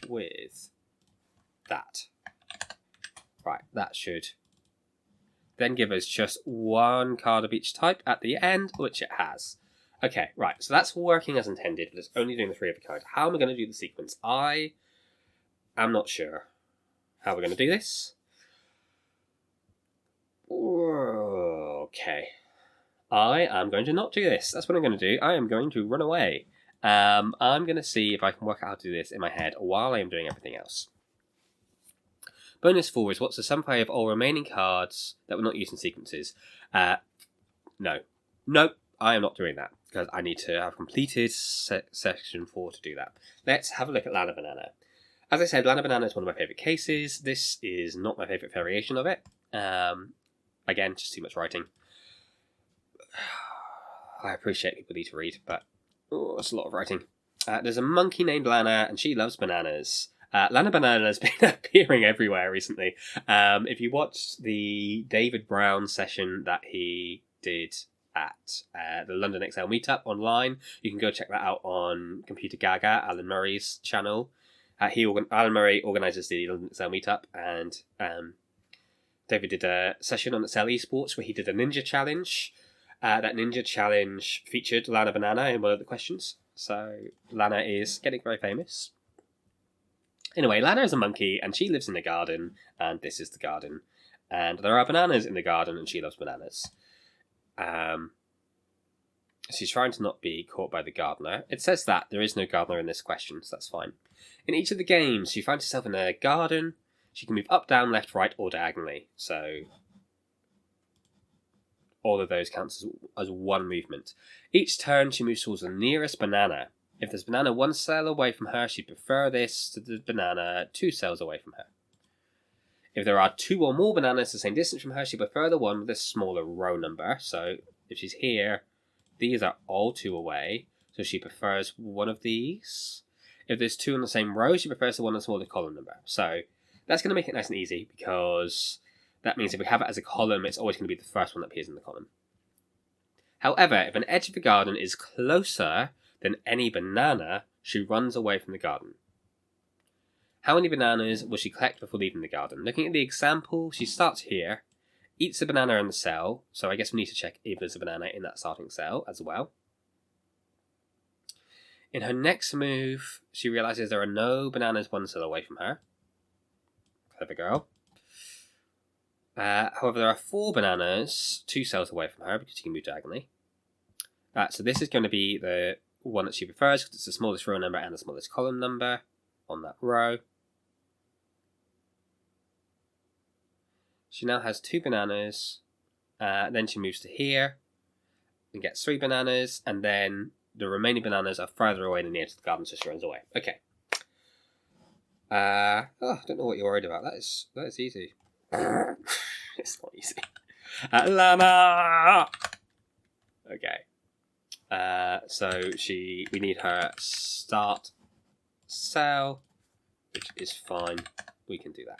with that. Right, that should then give us just 1 card of each type at the end, which it has. Okay, right, so that's working as intended, but it's only doing the 3 of a kind. How am I going to do the sequence? I am not sure how we're going to do this. Okay. I am going to not do this. That's what I'm going to do. I am going to run away. I'm going to see if I can work out how to do this in my head while I am doing everything else. Bonus 4 is what's the sum pay of all remaining cards that were not used in sequences? No. Nope, I am not doing that, because I need to have completed section 4 to do that. Let's have a look at Lana Banana. As I said, Lana Banana is one of my favourite cases. This is not my favourite variation of it. Again, just too much writing. I appreciate people need to read, but it's a lot of writing. There's a monkey named Lana, and she loves bananas. Lana Banana has been appearing everywhere recently. If you watched the David Brown session that he did at the London XL meetup online, you can go check that out on Computer Gaga, Alan Murray's channel. Alan Murray organises the London XL meetup, and David did a session on XL Esports where he did a ninja challenge. That ninja challenge featured Lana Banana in one of the questions. So Lana is getting very famous. Anyway, Lana is a monkey, and she lives in the garden, and this is the garden. And there are bananas in the garden, and she loves bananas. She's trying to not be caught by the gardener. It says that there is no gardener in this question, so that's fine. In each of the games, she finds herself in a garden. She can move up, down, left, right, or diagonally. So all of those counts as one movement. Each turn, she moves towards the nearest banana. If there's banana 1 cell away from her, she'd prefer this to the banana 2 cells away from her. If there are 2 or more bananas the same distance from her, she'd prefer the one with a smaller row number. So if she's here, these are all 2 away, so she prefers one of these. If there's 2 in the same row, she prefers the one with the smaller column number. So that's going to make it nice and easy, because that means if we have it as a column, it's always going to be the first one that appears in the column. However, if an edge of the garden is closer than any banana, she runs away from the garden. How many bananas will she collect before leaving the garden? Looking at the example, she starts here, eats a banana in the cell, so I guess we need to check if there's a banana in that starting cell as well. In her next move, she realises there are no bananas 1 cell away from her. Clever girl. However, there are 4 bananas 2 cells away from her, because she can move diagonally. So this is going to be the one that she prefers, because it's the smallest row number and the smallest column number on that row. She now has 2 bananas. Then she moves to here and gets 3 bananas, and then the remaining bananas are further away than near to the garden, so she runs away. Okay. I don't know what you're worried about. That is easy. It's not easy. Lana! Okay. So we need her start cell, which is fine. We can do that.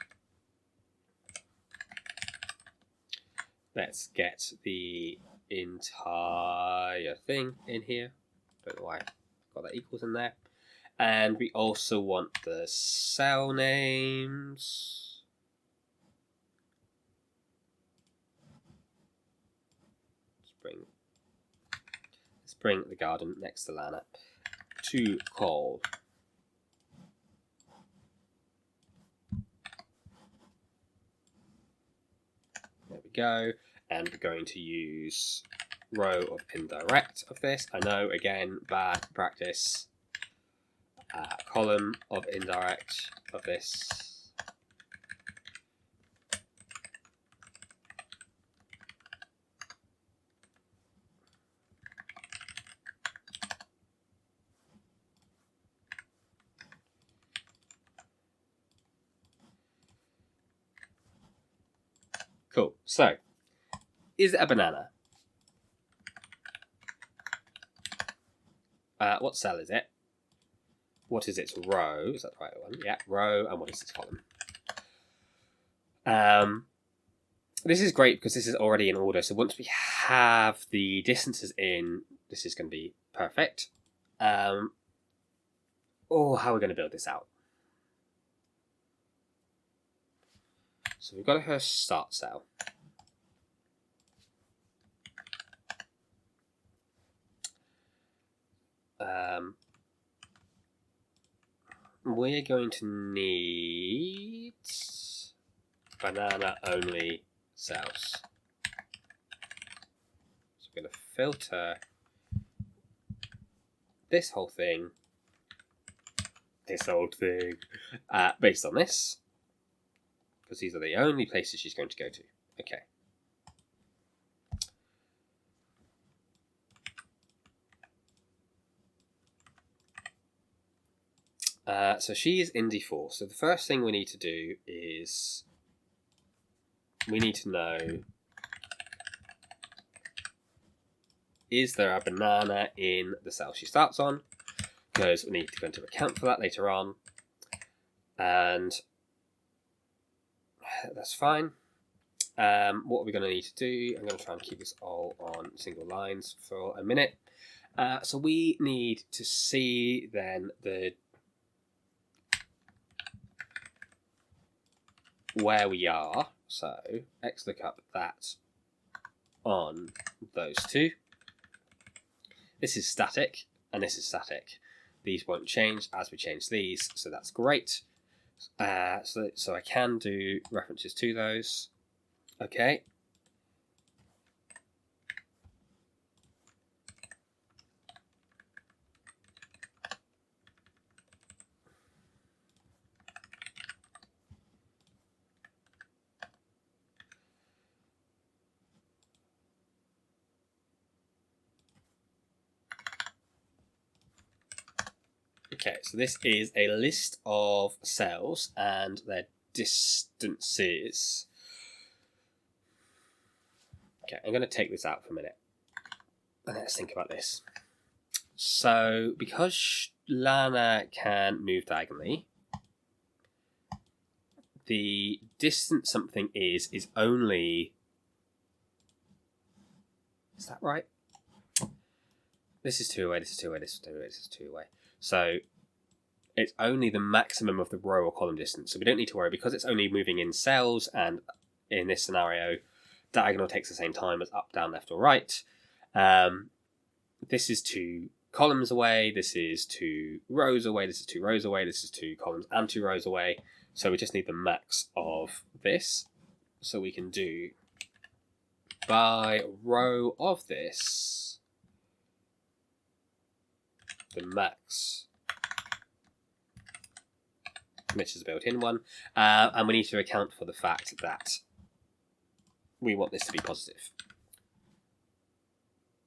Let's get the entire thing in here. Don't know why I got that equals in there. And we also want the cell names. Let's bring the garden next to Lana to call. There we go. And we're going to use row of indirect of this. I know, again, bad practice. Column of indirect of this. Cool. So, is it a banana? What cell is it? What is its row? Is that the right one? Yeah, row. And what is its column? This is great because this is already in order. So once we have the distances in, this is going to be perfect. How are we going to build this out? So we've got her start cell. We're going to need banana only cells. So we're going to filter this whole thing based on this, because these are the only places she's going to go to. Okay. So she is in D4. So the first thing we need to do is we need to know, is there a banana in the cell she starts on? Because we need to go into account for that later on. And that's fine. What are we going to need to do? I'm going to try and keep this all on single lines for a minute. So we need to see then where we are. So X look up that on those two. This is static and this is static. These won't change as we change these, so that's great. So I can do references to those. Okay. Okay, so this is a list of cells and their distances. Okay, I'm going to take this out for a minute. And let's think about this. So, because Lana can move diagonally, the distance something is only... Is that right? This is 2 away, this is 2 away, this is 2 away, this is 2 away. So it's only the maximum of the row or column distance. So we don't need to worry because it's only moving in cells, and in this scenario, diagonal takes the same time as up, down, left, or right. This is 2 columns away, this is 2 rows away, this is 2 rows away, this is 2 columns and 2 rows away. So we just need the max of this. So we can do by row of this, the max, which is a built-in one, and we need to account for the fact that we want this to be positive.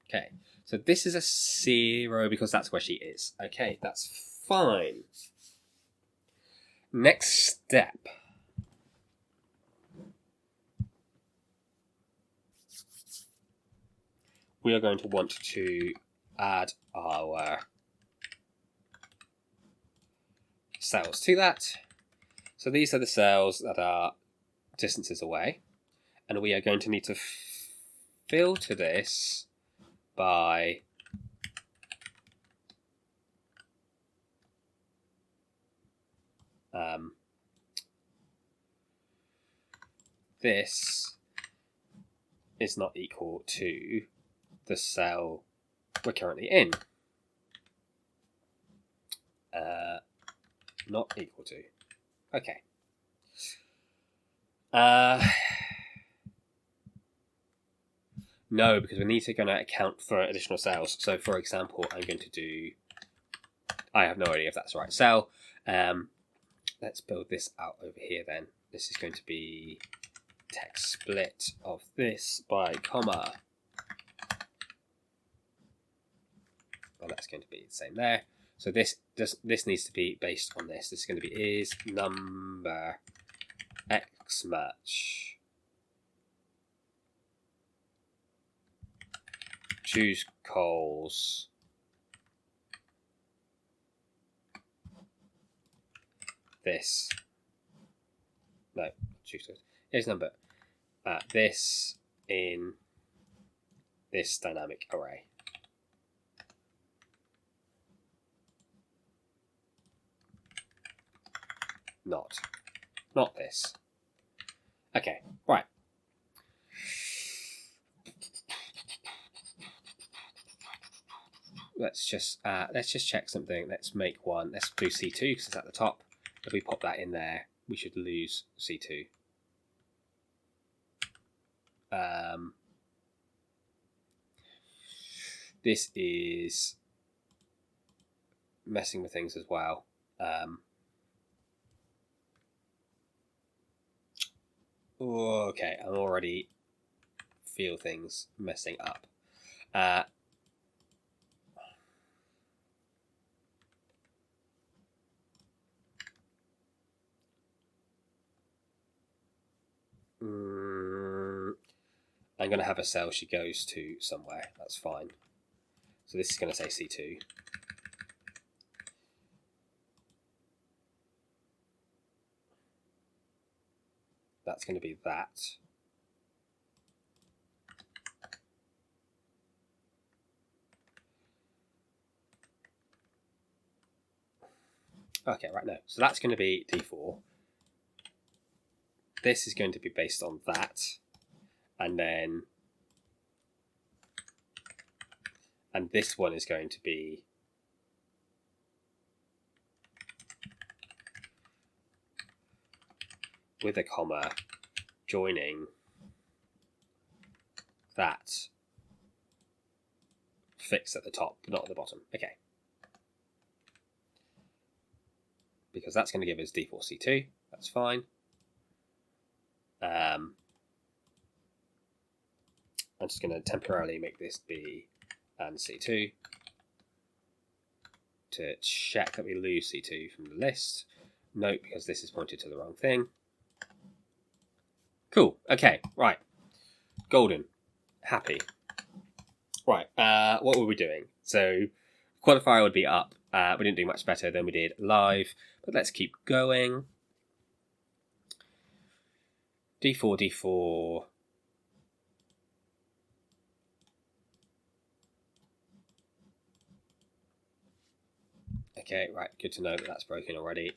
Okay, so this is a 0 because that's where she is. Okay, that's fine. Next step. We are going to want to add our cells to that. So these are the cells that are distances away, and we are going to need to filter this by this is not equal to the cell we're currently in. Not equal to. Okay. No, because we need to account for additional cells. So, for example, I'm going to do... I have no idea if that's the right cell. Let's build this out over here then. This is going to be text split of this by comma. Well, that's going to be the same there. So this needs to be based on this. This is going to be is number x match. Choose calls. This. No, choose this. Here's number. This in this dynamic array. Not this. Okay, right. Let's just check something. Let's make one. Let's do C2 because it's at the top. If we pop that in there, we should lose C2. This is messing with things as well. Okay, I already feel things messing up. I'm going to have a cell she goes to somewhere. That's fine. So this is going to say C2. That's going to be that. Okay, right, no. So that's going to be D4. This is going to be based on that. And then... And this one is going to be... with a comma, joining that fixed at the top, but not at the bottom. Okay. Because that's going to give us D4, C2. That's fine. I'm just going to temporarily make this B and C2 to check that we lose C2 from the list. Note, because this is pointed to the wrong thing. Cool. Okay. Right. Golden. Happy. Right. What were we doing? So, qualifier would be up. We didn't do much better than we did live, but let's keep going. D4, D4. Okay, right. Good to know that that's broken already.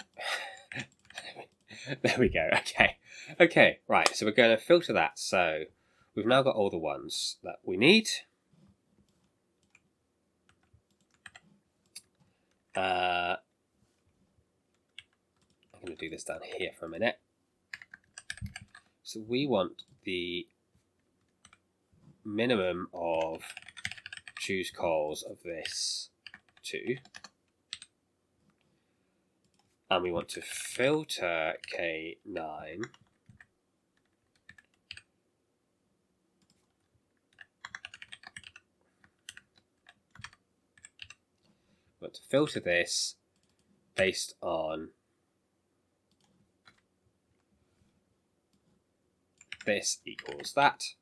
There we go. Okay. Okay, right. So we're going to filter that. So we've now got all the ones that we need. I'm going to do this down here for a minute. So we want the minimum of choose calls of this 2. And we want to filter K9 to filter this based on this equals that.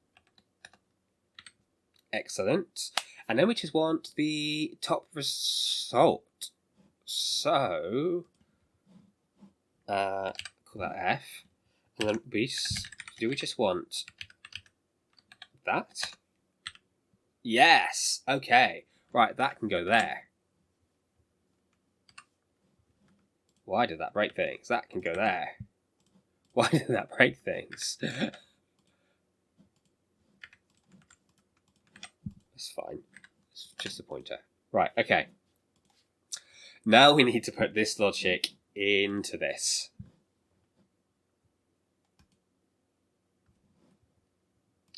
Excellent. And then we just want the top result. So call that F. And then do we just want that? Yes. Okay. Right, that can go there. Why did that break things? That can go there. Why did that break things? It's fine. It's just a pointer. Right, okay. Now we need to put this logic into this.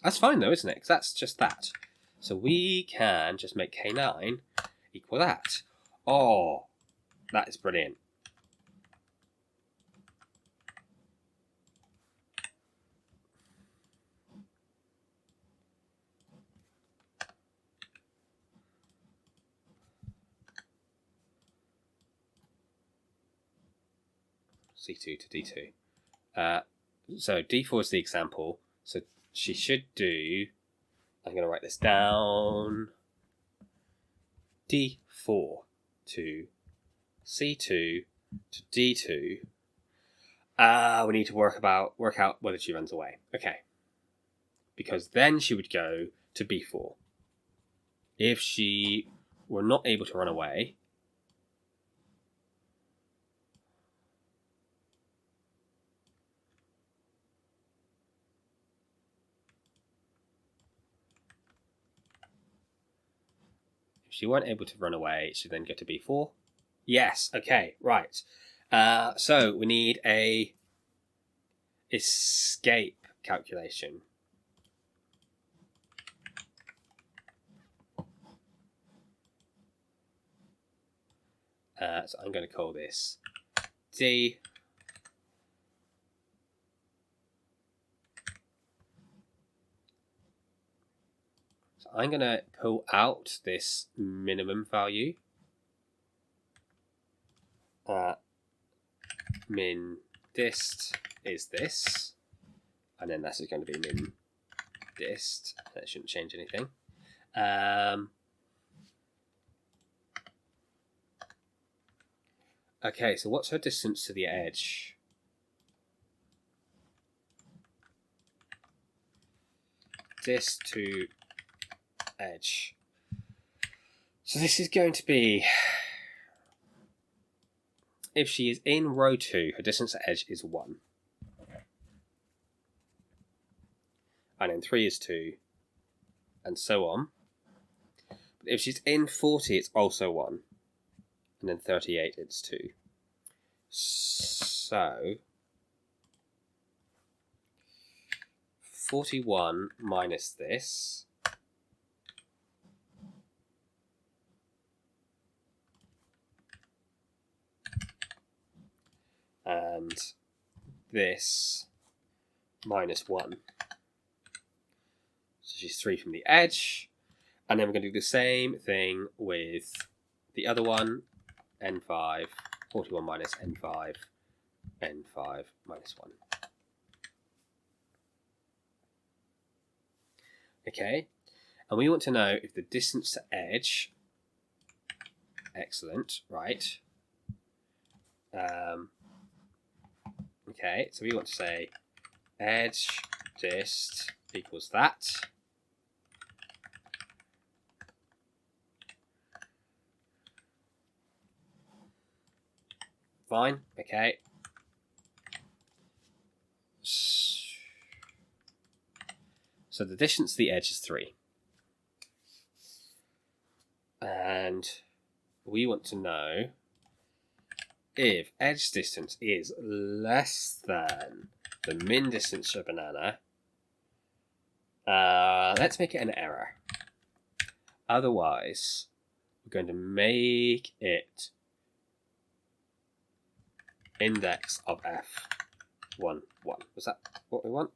That's fine though, isn't it? Because that's just that. So we can just make K9 equal that. Oh, that is brilliant. C2 to D2. So D4 is the example. So she should do, I'm going to write this down, D4 to C2 to D2. We need to work out whether she runs away. Okay. Because then she would go to B4. If she were not able to run away, she weren't able to run away, she'd then go to B4. Yes, okay, right. So we need a escape calculation. So I'm going to call this D. So I'm going to pull out this minimum value. Min dist is this, and then this is going to be min dist. That shouldn't change anything. Okay, so what's her distance to the edge? Dist to edge. So this is going to be, if she is in row 2, her distance to edge is 1. And then 3 is 2, and so on. But if she's in 40, it's also 1. And then 38, it's 2. So 41 minus this. And this minus 1. So she's 3 from the edge. And then we're going to do the same thing with the other one, N5, 41 minus N5, N5 minus 1. Okay, and we want to know if the distance to edge, excellent, right? Okay, so we want to say edge dist equals that. Fine, okay. So the distance to the edge is 3. And we want to know if edge distance is less than the min distance to a banana. Let's make it an error. Otherwise, we're going to make it index of f1, 1. Was that what we want?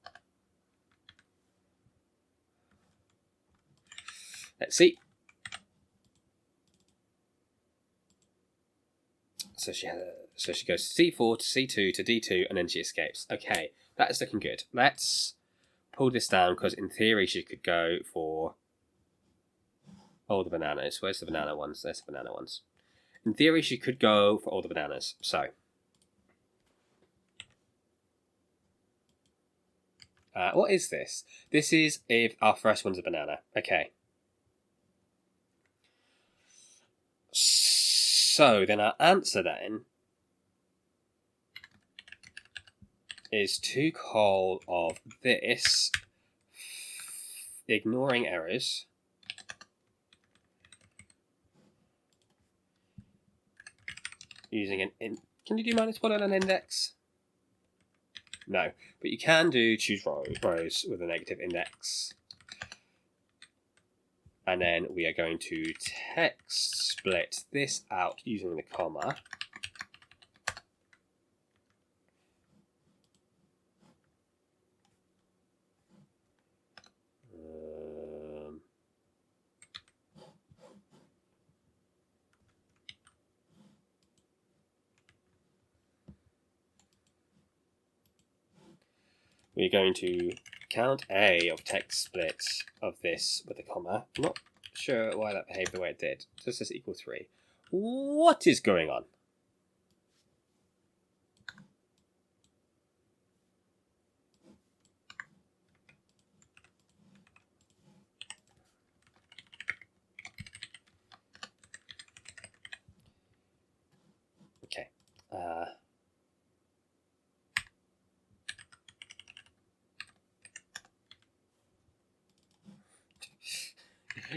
Let's see. So she goes to C4 to C2 to D2 and then she escapes. Okay, that is looking good. Let's pull this down because in theory she could go for all the bananas. Where's the banana ones? There's the banana ones. In theory she could go for all the bananas. So what is this? This is if our first one's a banana. Okay. So then our answer then is 2 col of this, ignoring errors, using an can you do -1 on an index? No, but you can choose rows with a negative index. And then we are going to text split this out using the comma. We're going to count A of text split of this with a comma. I'm not sure why that behaved the way it did. Does this equal 3? What is going on? Okay.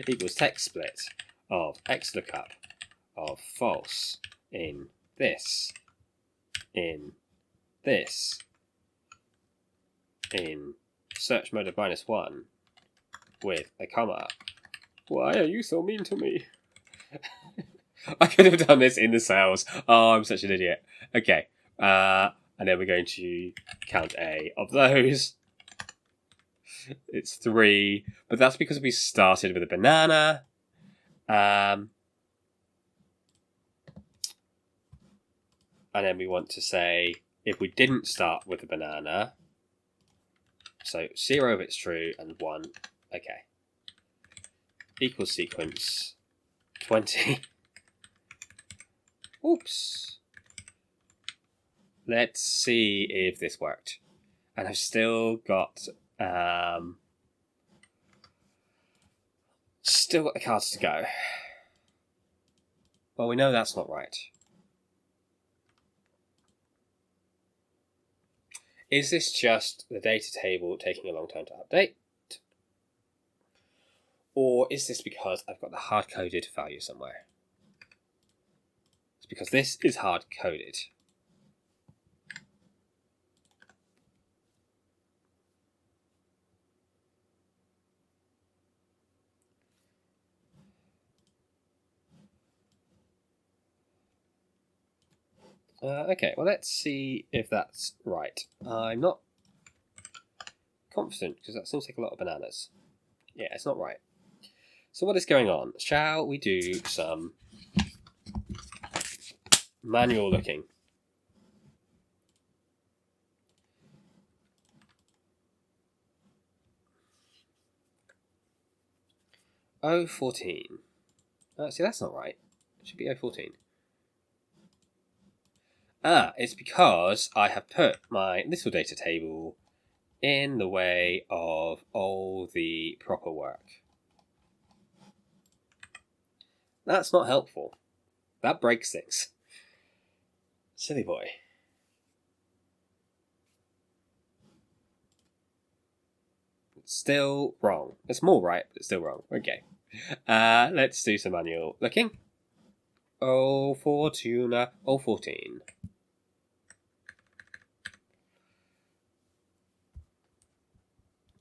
Equals text split of x lookup of false in this, in search mode of -1 with a comma. Why are you so mean to me? I could have done this in the cells. Oh, I'm such an idiot. Okay. And then we're going to count A of those. It's 3, but that's because we started with a banana. And then we want to say, if we didn't start with a banana, so 0 if it's true and 1, okay. Equals sequence 20. Oops. Let's see if this worked. And I've still got the cards to go. Well, we know that's not right. Is this just the data table taking a long time to update? Or is this because I've got the hard-coded value somewhere? It's because this is hard-coded. Okay, well, let's see if that's right. I'm not confident because that seems like a lot of bananas. Yeah, it's not right. So what is going on? Shall we do some manual looking? O14. See, that's not right. It should be O14. It's because I have put my little data table in the way of all the proper work. That's not helpful. That breaks things. Silly boy. It's still wrong. It's more right, but it's still wrong. Okay. Let's do some manual looking. O Fortuna, O14.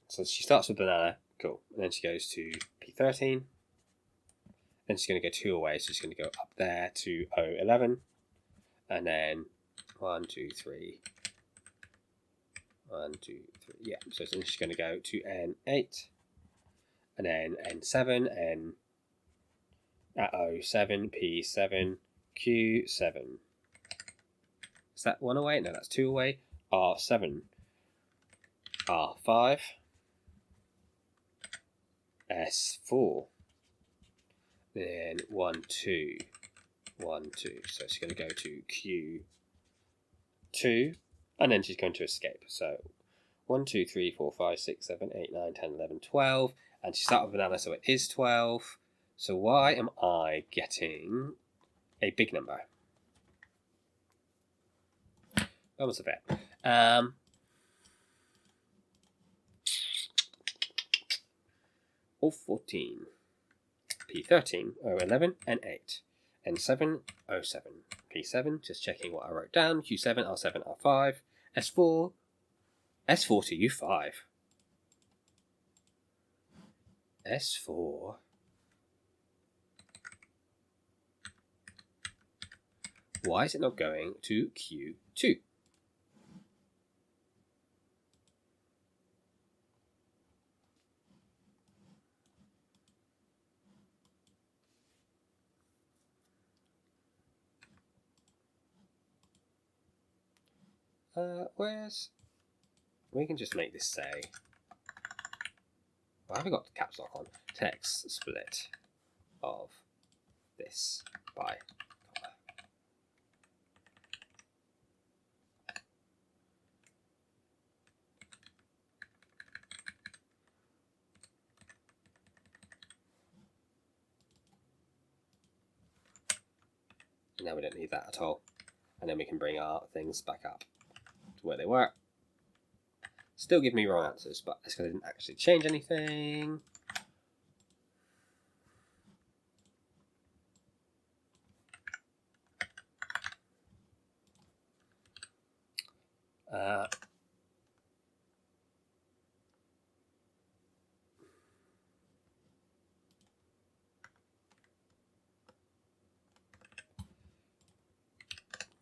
So she starts with banana, cool. And then she goes to P13. Then she's going to go 2 away, so she's going to go up there to O11. And then 1, 2, 3. 1, 2, 3. Yeah, so then she's going to go to N8. And then N7, N at O7, P7, Q7. Is that 1 away? No, that's 2 away. R7, R5, S4. Then 1, 2, 1, 2. So she's going to go to Q2, and then she's going to escape. So 1, 2, 3, 4, 5, 6, 7, 8, 9, 10, 11, 12. And she started with banana, so it is 12. So why am I getting a big number. Almost a bit. O14, P13, O11, N8, N7, O7, P7, just checking what I wrote down, Q7, R7, R5, S4, S4 to U5. S4. Why is it not going to Q2? We can just make this say, why have I got caps lock on? Text split of this by color. Now we don't need that at all. And then we can bring our things back up to where they were. Still give me wrong answers, but that's because I didn't actually change anything.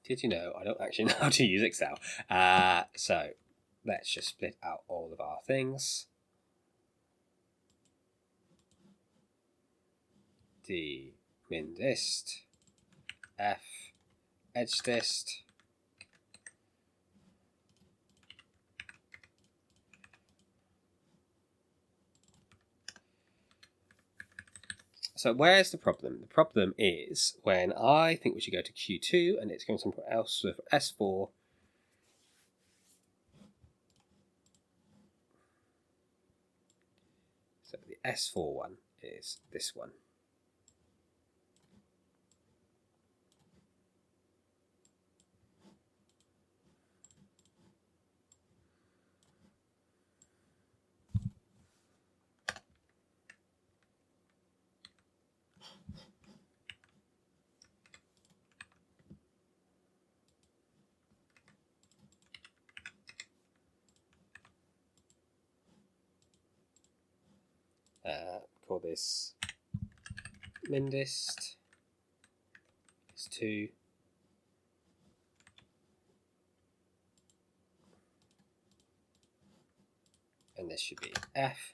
Did you know I don't actually know how to use Excel? So let's just split out all of our things. D min dist, F edge dist, so where's the problem? The problem is when I think we should go to Q2 and it's going somewhere else with S4. So the S4 one is this one. Call this min dist. It's 2. And this should be F.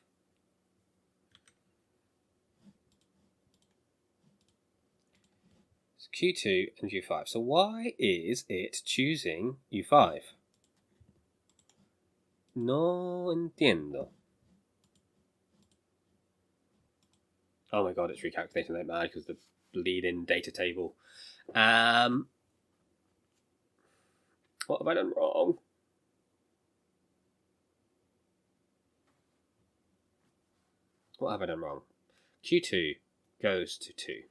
So Q2 and U5. So why is it choosing U5? No entiendo. Oh my god, it's recalculating like mad because the lead-in data table. What have I done wrong? What have I done wrong? Q2 goes to 2.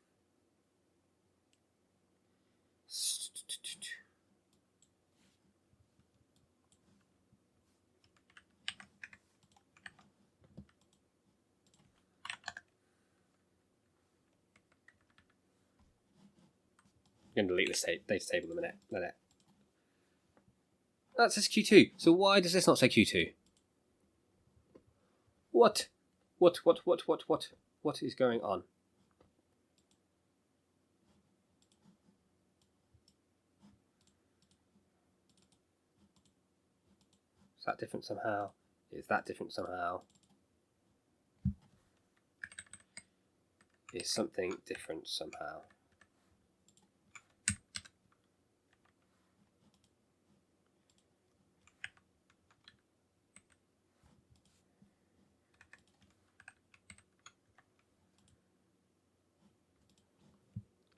I'm going to delete this data table in a minute. That says Q2. So why does this not say Q2? What? What is going on? Is that different somehow? Is that different somehow? Is something different somehow?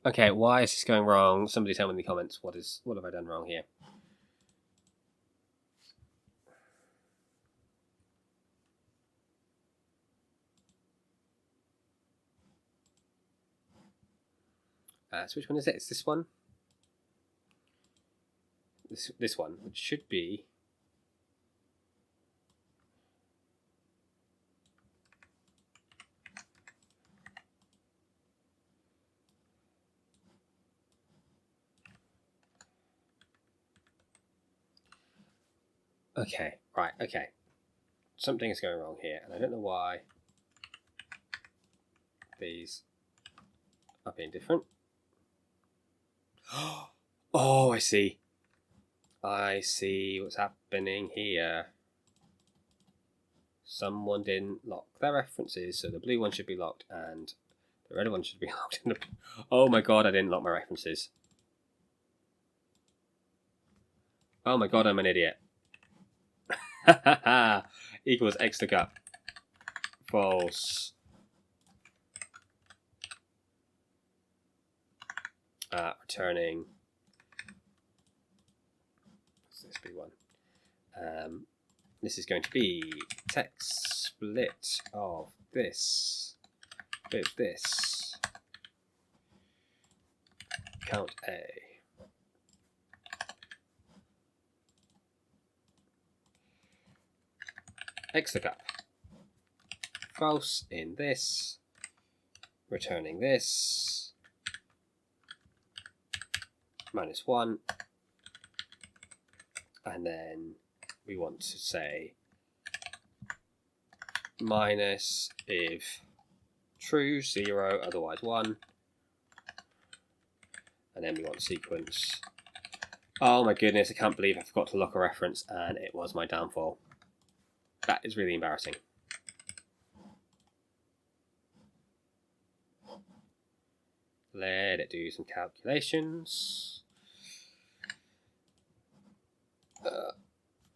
Okay, why is this going wrong? Somebody tell me in the comments what have I done wrong here? So which one is it? It's this one. This one, which should be. Okay, right, okay. Something is going wrong here, and I don't know why these are being different. Oh, I see. I see what's happening here. Someone didn't lock their references, so the blue one should be locked, and the red one should be locked. Oh my god, I didn't lock my references. Oh my god, I'm an idiot. Equals extra cup. False. Returning. What's this be one? This is going to be text split of this with this. Count A. Extra cup. False in this. Returning this. -1. And then we want to say minus if true, 0, otherwise 1. And then we want sequence. Oh my goodness, I can't believe I forgot to lock a reference and it was my downfall. That is really embarrassing. Let it do some calculations.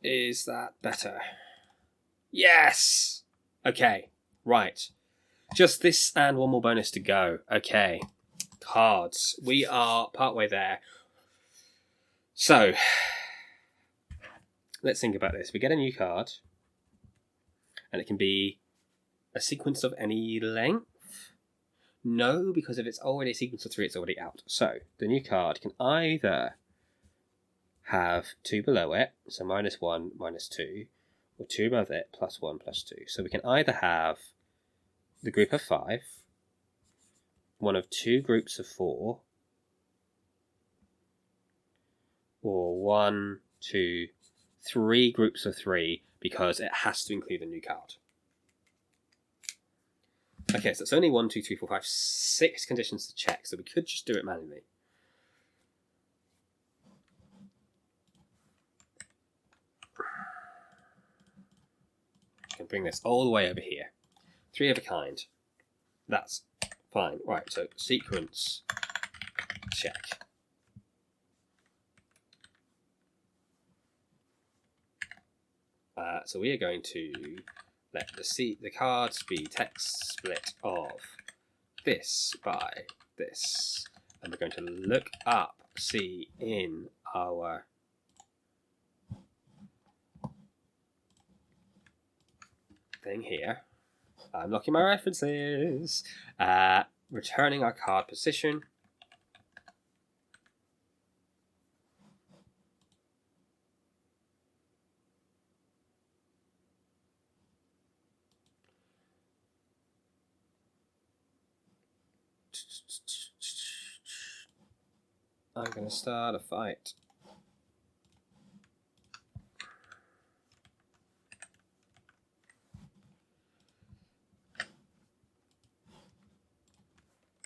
Is that better? Yes! Okay, right. Just this and one more bonus to go. Okay, cards. We are partway there. So, let's think about this. We get a new card, and it can be a sequence of any length. No, because if it's already a sequence of 3, it's already out. So, the new card can either have 2 below it, so -1, -2, or 2 above it, +1, +2. So we can either have the group of 5, one of 2 groups of 4, or 1, 2, 3 groups of 3, because it has to include a new card. Okay, so it's only 1, 2, 3, 4, 5, 6 conditions to check, so we could just do it manually. I can bring this all the way over here. 3 of a kind. That's fine. Right, so sequence check. So we are going to let the cards be text split of this by this. And we're going to look up C in our thing here. I'm locking my references. Returning our card position. I'm going to start a fight.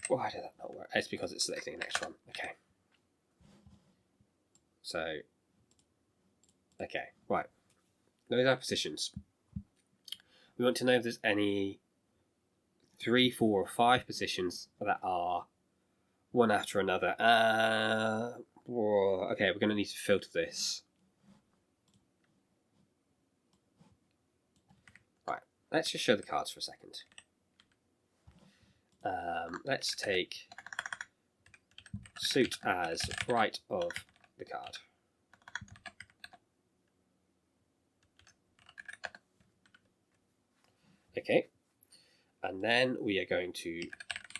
Why did that not work? It's because it's selecting the next one. Okay. So, okay, right. Those are positions. We want to know if there's any 3, 4, or 5 positions that are one after another. Okay, we're going to need to filter this. Right, let's just show the cards for a second. Let's take suit as right of the card. Okay, and then we are going to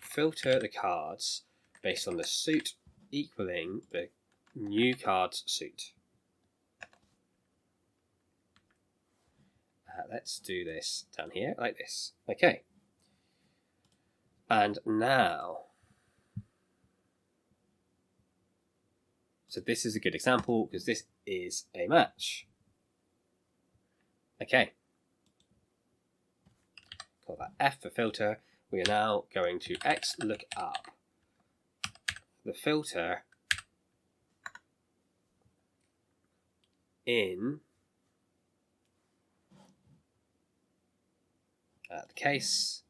filter the cards based on the suit equaling the new card's suit. Let's do this down here like this. Okay. And now, so this is a good example because this is a match. Okay. Call that F for filter. We are now going to X look up the filter in the case.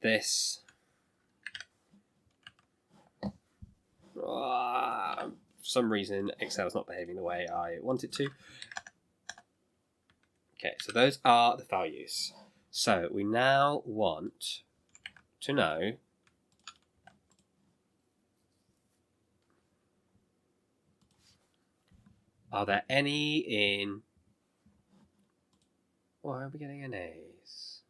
This for some reason Excel is not behaving the way I want it to. Okay, so those are the values. So we now want to know are there any in... Why are we getting an A's?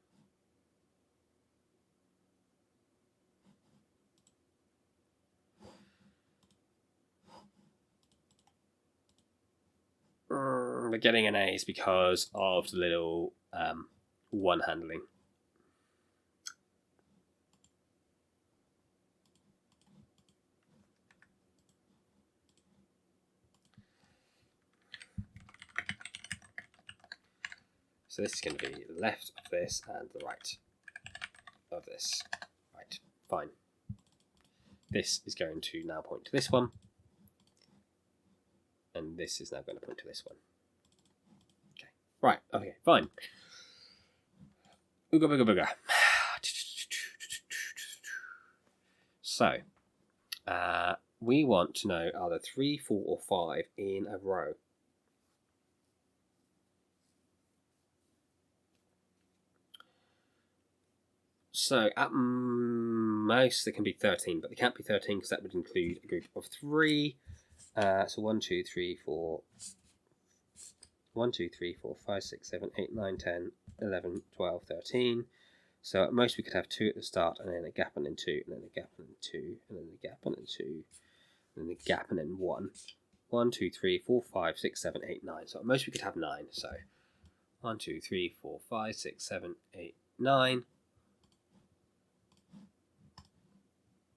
We're getting an A's because of the little one handling. So this is going to be left of this and the right of this. Right, fine. This is going to now point to this one. And this is now going to point to this one. Okay, right, okay, fine. Ooga booga booga. So, we want to know are there 3, 4, or 5 in a row? So at most there can be 13, but there can't be 13 because that would include a group of 3. So 1, 2, 3, 4, 1, 2, 3, 4, 5, 6, 7, 8, 9, 10, 11, 12, 13. So at most we could have 2 at the start, and then a gap, and then 2, and then a gap, and then 2, and then a gap, and then 2, and then a gap, and then 1. 1, 2, 3, 4, 5, 6, 7, 8, 9. So at most we could have 9. So 1, 2, 3, 4, 5, 6, 7, 8, 9.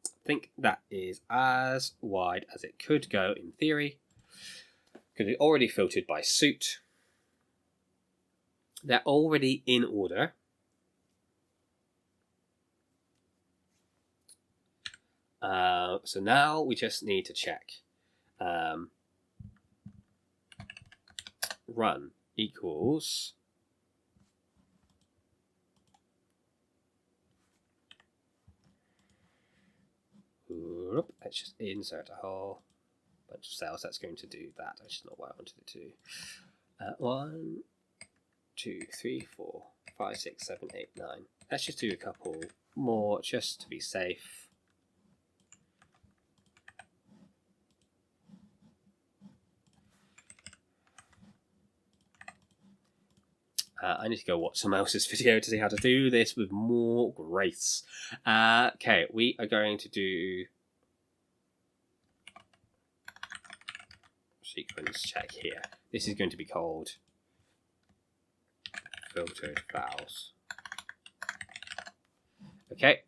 I think that is as wide as it could go in theory, because it's already filtered by suit. They're already in order. So now we just need to check. Run equals let's just insert a whole bunch of cells. That's going to do that. That's just not what I wanted it to do. 1, 2, 3, 4, 5, 6, 7, 8, 9. Let's just do a couple more just to be safe. I need to go watch someone else's video to see how to do this with more grace. Okay, we are going to do sequence check here. This is going to be called filtered vowels. Okay,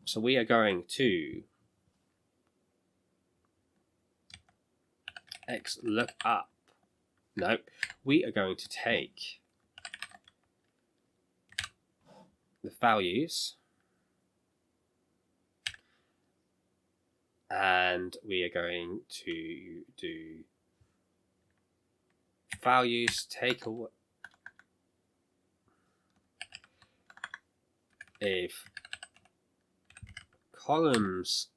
so we are going to X look up. No, we are going to take the values and we are going to do values take away if columns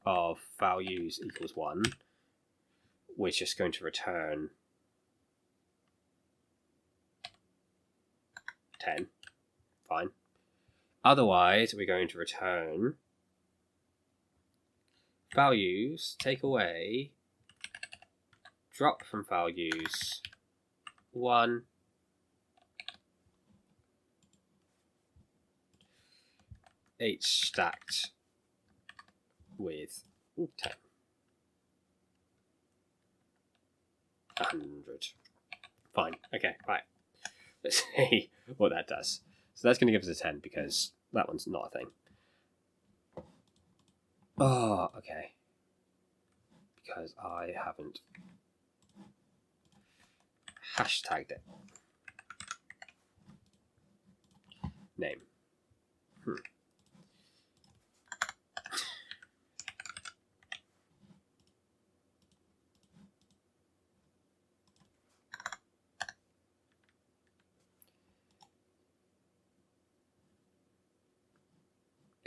of values equals 1, we're just going to return 10. Fine. Otherwise, we're going to return values, take away, drop from values 1, H stacked with 10. 100. Fine. Okay, right. Let's see what that does. So that's going to give us a 10 because that one's not a thing. Oh, okay. Because I haven't hashtagged it. Name.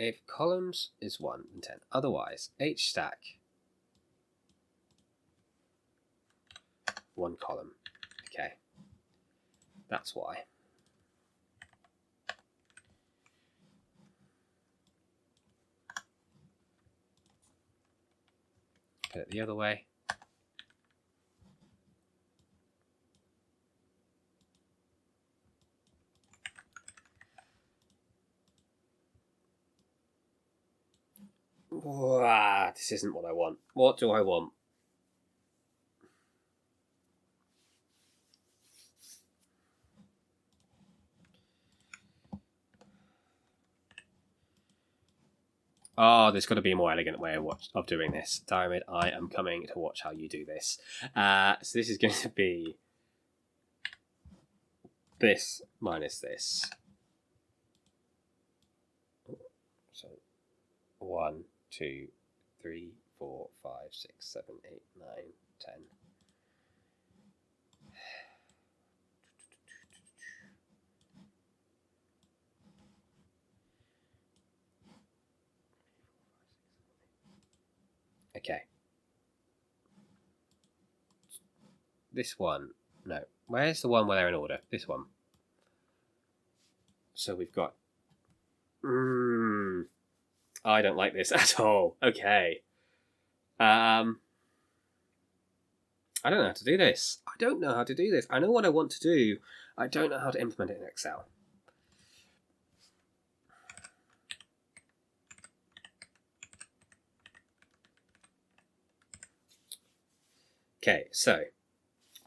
If columns is 1 and 10, otherwise H stack 1 column. Okay, that's why. Put it the other way. Wow, this isn't what I want. What do I want? Oh, there's got to be a more elegant way of doing this. Diamond, I am coming to watch how you do this. So this is going to be this minus this. So 1, 2, 3, 4, 5, 6, 7, 8, 9, 10. Okay. This one. No. Where's the one where they're in order? This one. So we've got... I don't like this at all. Okay. I don't know how to do this. I know what I want to do. I don't know how to implement it in Excel. Okay, so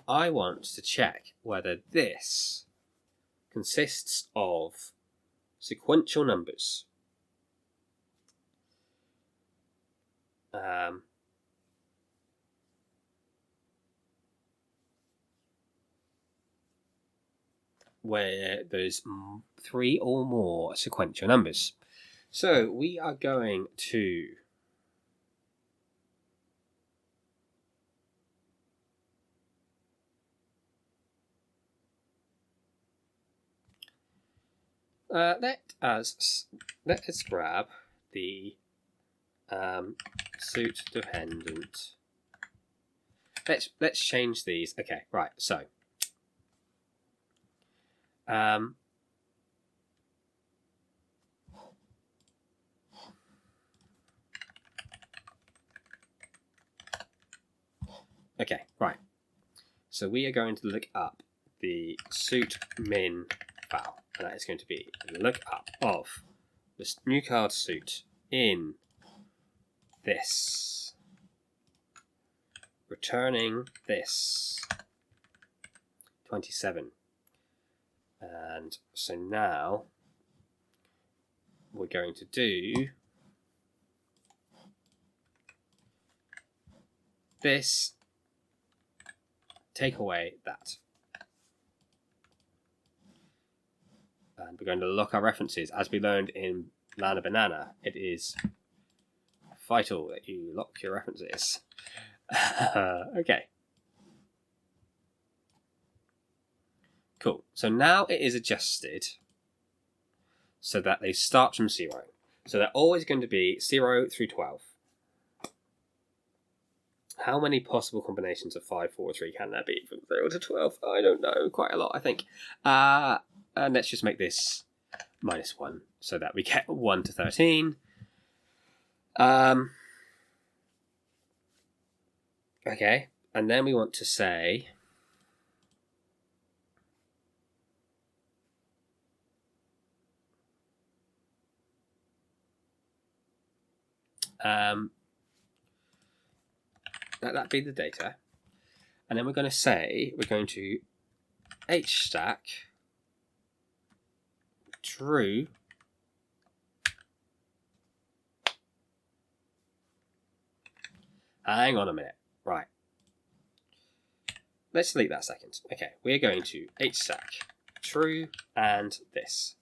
I want to check whether this consists of sequential numbers. Where there's 3 or more sequential numbers. So we are going to let us grab the suit dependent. Let's change these. Okay, right. So okay, right. So we are going to look up the suit min val, and that is going to be look up of this new card suit in this, returning this 27. And so now we're going to do this, take away that. And we're going to lock our references. As we learned in Lana Banana, it is vital that you lock your references. Okay. Cool. So now it is adjusted so that they start from 0. So they're always going to be 0 through 12. How many possible combinations of 5, 4, 3 can there be from 0 to 12? I don't know. Quite a lot, I think. And let's just make this -1 so that we get 1 to 13. Okay. And then we want to say... Let that be the data. And then we're going to say, we're going to hstack true hang on a minute. Right. Let's delete that second. Okay, we're going to hstack true and this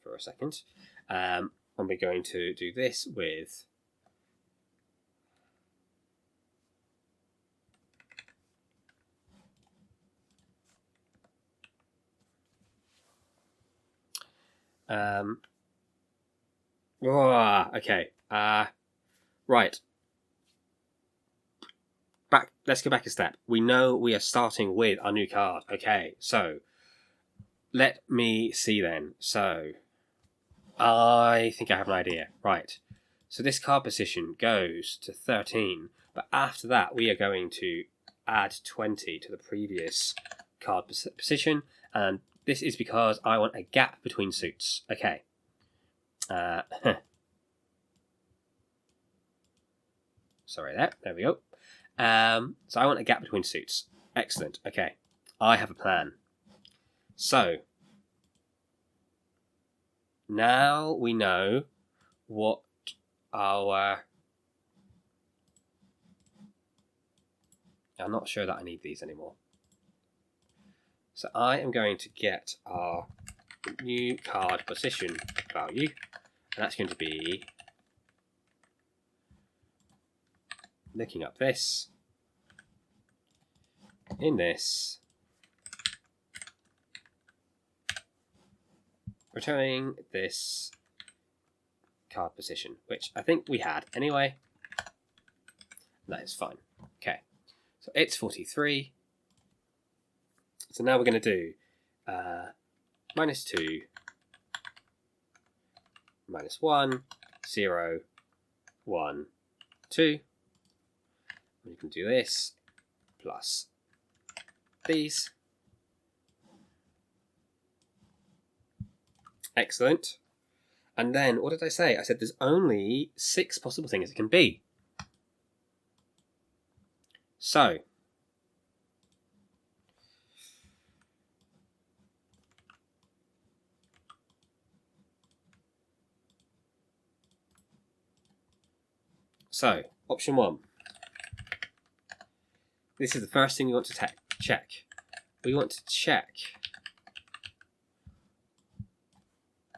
for a second. And we're going to do this with okay. Right. Let's go back a step. We know we are starting with our new card. Okay, so let me see then. So I think I have an idea. Right. So this card position goes to 13, but after that we are going to add 20 to the previous card position, and this is because I want a gap between suits. Okay. Sorry there we go. So I want a gap between suits. Excellent. Okay. I have a plan. So now we know what our... I'm not sure that I need these anymore. So I am going to get our new card position value, and that's going to be looking up this, in this, returning this card position, which I think we had anyway. That is fine. Okay, so it's 43. So now we're going to do -2, -1, 0, 1, 2. And you can do this plus these. Excellent. And then, what did I say? I said there's only 6 possible things it can be. So, option 1. This is the first thing we want to check. We want to check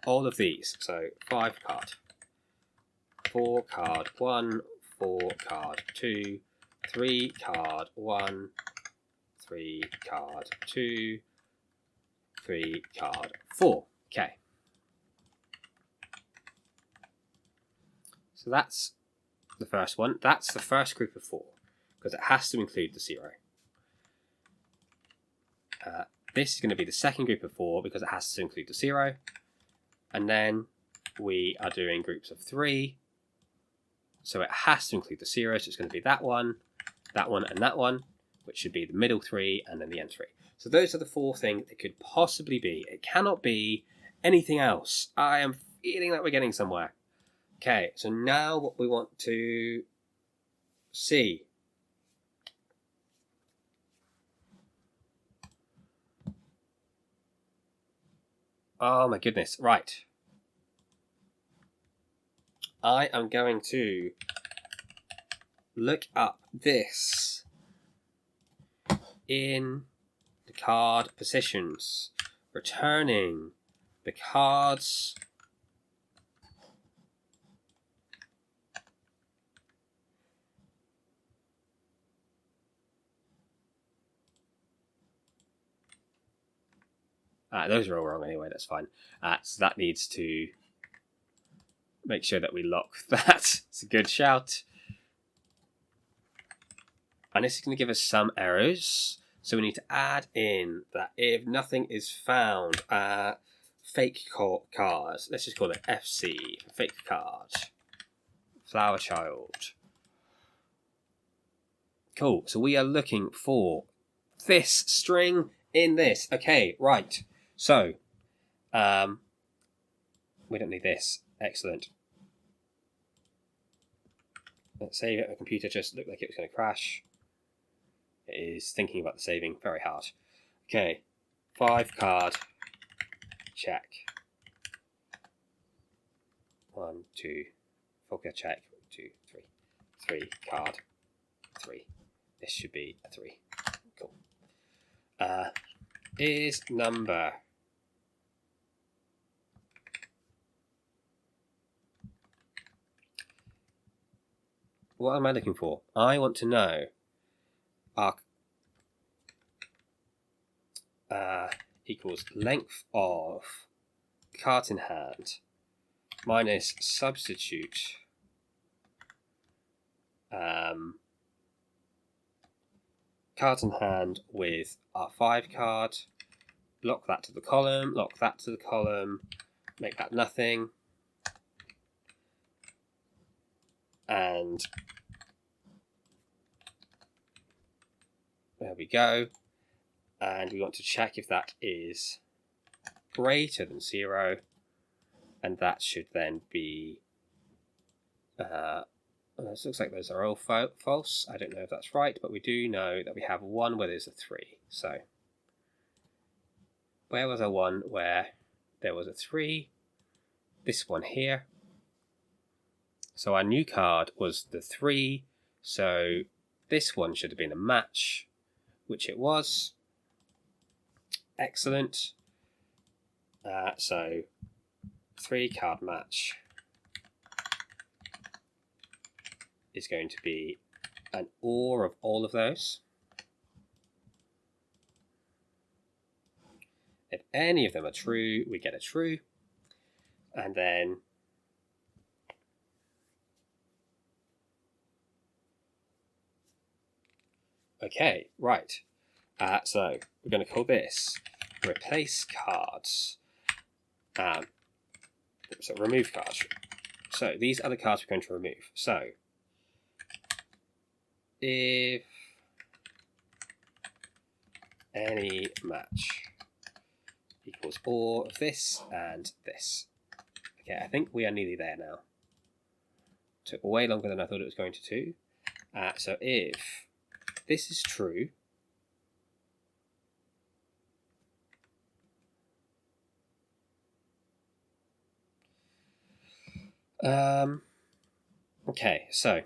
all of these. So 5 card, 4 card 1, 4 card 2, 3 card 1, 3 card 2, 3 card 4. Okay. So that's the first one. That's the first group of 4, because it has to include the 0. This is going to be the second group of 4 because it has to include the 0. And then we are doing groups of 3. So it has to include the 0. So it's going to be that one, and that one, which should be the middle 3 and then the end 3. So those are the 4 things it could possibly be. It cannot be anything else. I am feeling that we're getting somewhere. Okay, so now what we want to see. Oh my goodness, right. I am going to look up this in the card positions, returning the cards those are all wrong anyway, that's fine. So that needs to make sure that we lock that. It's a good shout. And this is going to give us some errors. So we need to add in that if nothing is found, fake cards. Let's just call it FC, fake card. Flower child. Cool, so we are looking for this string in this. Okay, right. So, we don't need this. Excellent. Let's save it. My computer just looked like it was going to crash. It is thinking about the saving very hard. Okay, 5 card. Check. 1, 2. Focus check. 2, 3. 3 card. 3. This should be a 3. Cool. Is number. What am I looking for? I want to know our equals length of card in hand minus substitute cards in hand with our 5 card, lock that to the column, lock that to the column, make that nothing, and there we go. And we want to check if that is greater than 0, and that should then be this looks like those are all false. I don't know if that's right, but we do know that we have one where there's a 3. So where was our one where there was a 3? This one here. So our new card was the 3. So this one should have been a match, which it was. Excellent. So 3 card match is going to be an OR of all of those. If any of them are true, we get a true. And then okay, right. So we're going to call this replace cards. So remove cards. So these are the cards we're going to remove. So if any match equals OR of this and this. Okay, I think we are nearly there now. Took way longer than I thought it was going to do. So if this is true, okay, so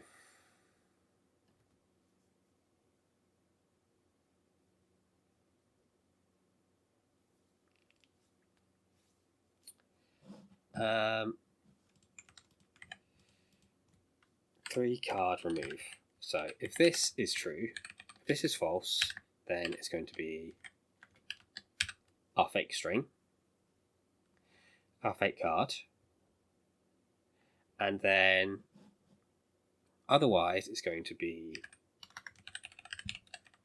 three card remove. So if this is true, if this is false, then it's going to be our fake string, our fake card, and then otherwise it's going to be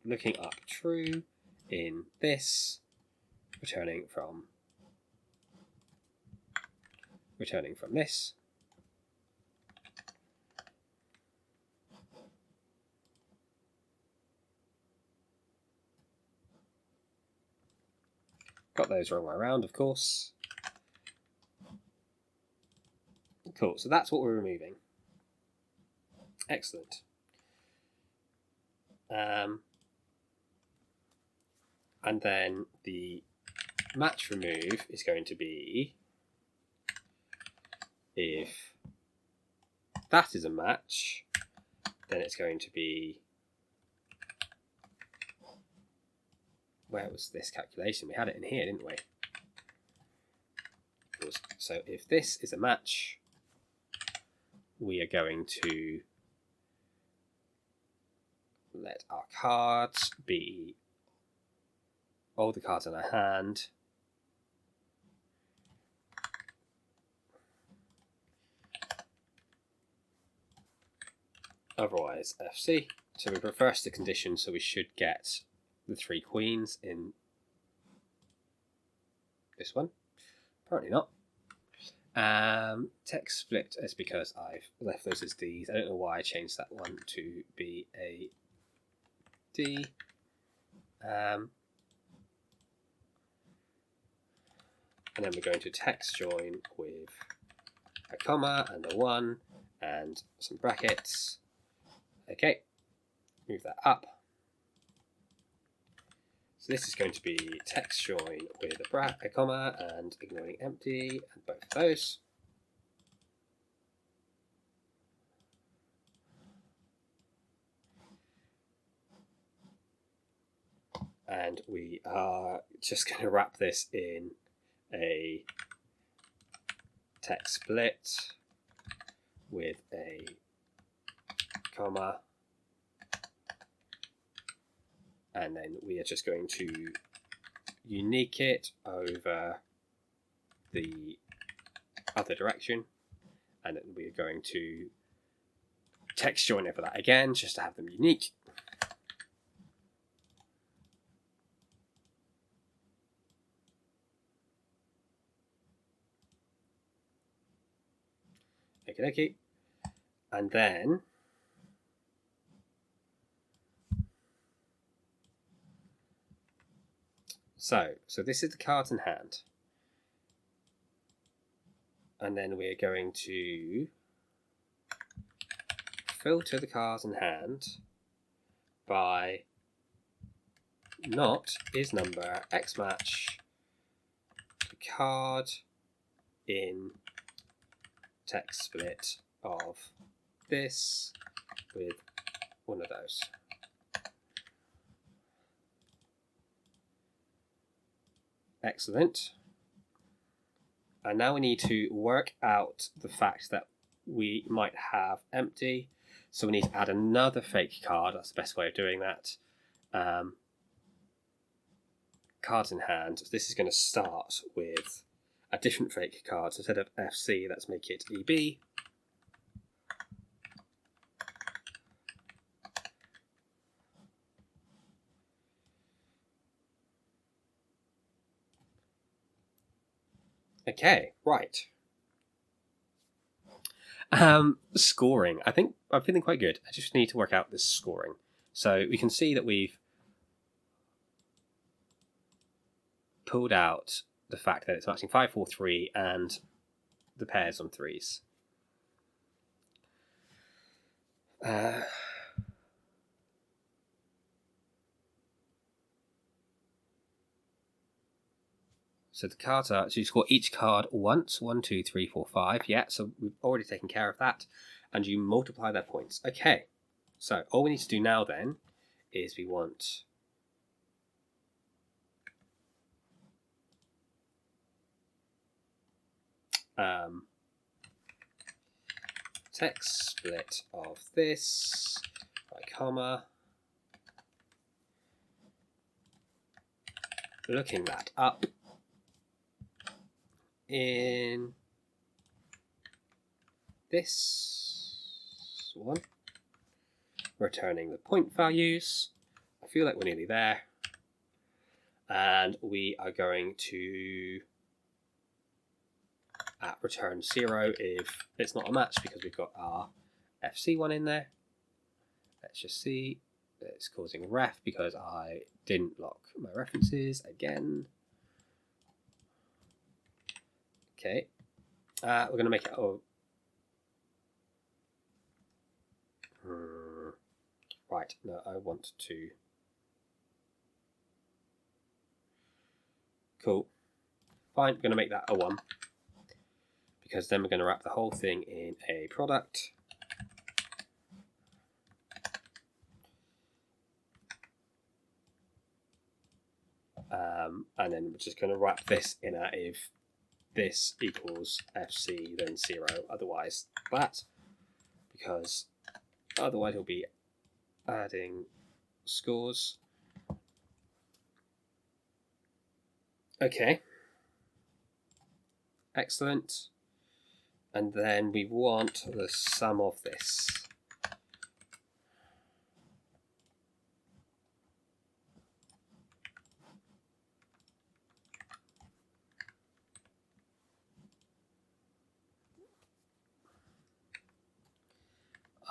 looking up true in this, returning from this. Got those wrong way around, of course. Cool, so that's what we're removing. Excellent. And then the match remove is going to be if that is a match, then it's going to be, where was this calculation? We had it in here, didn't we? So if this is a match, we are going to let our cards be all the cards in our hand. Otherwise, FC. So we reverse the condition, so we should get the 3 queens in this one. Apparently not. Text split is because I've left those as D's. I don't know why I changed that one to be a D. And then we're going to text join with a comma and a 1 and some brackets. Okay, move that up. So this is going to be text join with a comma and ignoring empty, and both of those. And we are just going to wrap this in a text split with a comma, and then we are just going to unique it over the other direction, and then we are going to text join over that again just to have them unique. Okay, and then so this is the cards in hand, and then we're going to filter the cards in hand by not is number X match the card in text split of this with one of those. Excellent. And now we need to work out the fact that we might have empty, so we need to add another fake card. That's the best way of doing that. Cards in hand. This is going to start with a different fake card. So instead of FC, let's make it EB. Okay, right. Scoring. I think I'm feeling quite good. I just need to work out this scoring. So we can see that we've pulled out the fact that it's matching 5, 4, 3 and the pairs on 3s. So the cards are, so you score each card once, 1, 2, 3, 4, 5. Yeah, so we've already taken care of that. And you multiply their points. Okay, so all we need to do now then is we want text split of this by comma, looking that up in this one, returning the point values. I feel like we're nearly there, and we are going to return 0 if it's not a match, because we've got our FC one in there. Let's just see. It's causing ref because I didn't lock my references again. Okay, we're going to make it. Right, no, I want to. Cool. Fine, we're going to make that a 1. Because then we're going to wrap the whole thing in a product. And then we're just going to wrap this in a if this equals FC, then 0, otherwise that. Because otherwise we'll be adding scores. Okay. Excellent. And then we want the sum of this.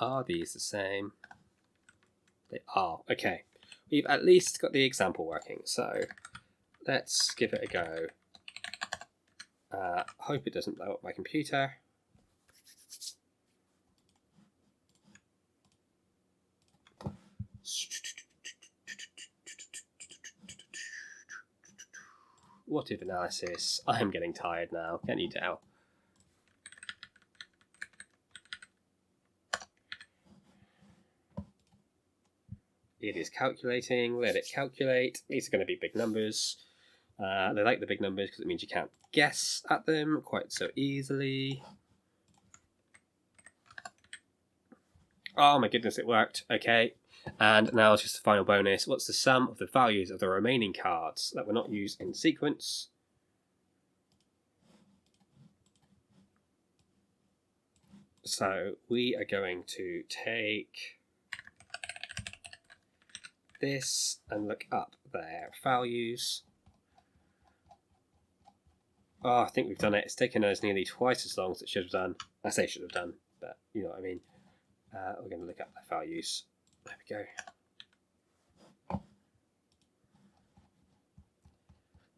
Are these the same? They are. Okay. We've at least got the example working, so let's give it a go. Hope it doesn't blow up my computer. what if analysis. I am getting tired now, can't you tell? It is calculating, let it calculate. These are going to be big numbers. They like the big numbers because it means you can't guess at them quite so easily. Oh my goodness, it worked. Okay. And now just the final bonus. What's the sum of the values of the remaining cards that were not used in sequence? So we are going to take this and look up their values. Oh, I think we've done it. It's taken us nearly twice as long as it should have done. I say should have done, but you know what I mean. We're going to look up their values. There we go.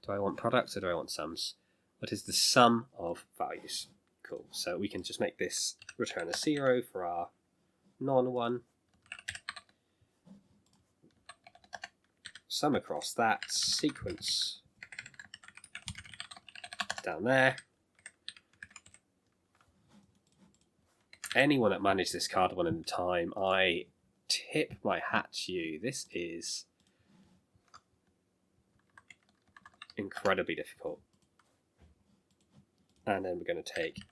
Do I want products or do I want sums? What is the sum of values? Cool. So we can just make this return a 0 for our non-one. Sum across that sequence down there. Anyone that managed this card one at a time, I tip my hat to you. This is incredibly difficult. And then we're going to take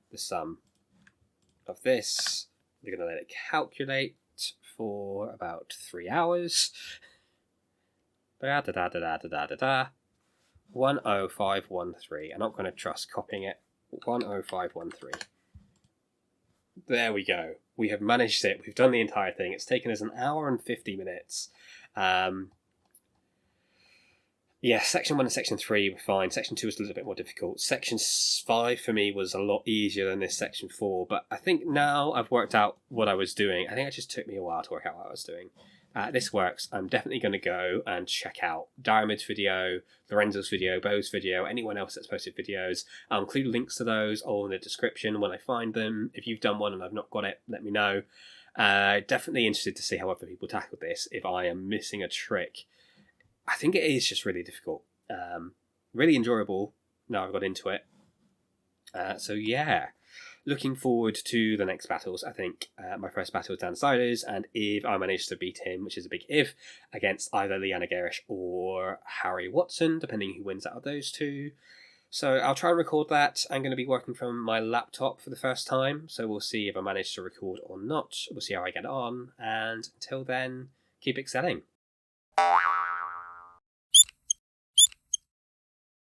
the sum of this. We're going to let it calculate for about 3 hours. 10513. I'm not going to trust copying it. 10513. There we go. We have managed it. We've done the entire thing. It's taken us an hour and 50 minutes. Yeah, section 1 and section 3 were fine. Section 2 was a little bit more difficult. Section 5 for me was a lot easier than this section 4. But I think now I've worked out what I was doing. I think it just took me a while to work out what I was doing. This works. I'm definitely going to go and check out Diamond's video, Lorenzo's video, Bo's video, anyone else that's posted videos. I'll include links to those all in the description when I find them. If you've done one and I've not got it, let me know. Definitely interested to see how other people tackle this. If I am missing a trick, I think it is just really difficult. Really enjoyable now I've got into it. So yeah. Looking forward to the next battles. I think my first battle is Dan Siders, and if I manage to beat him, which is a big if, against either Leanna Garish or Harry Watson, depending who wins out of those two. So I'll try and record that. I'm going to be working from my laptop for the first time, so we'll see if I manage to record or not. We'll see how I get on, and until then, keep excelling.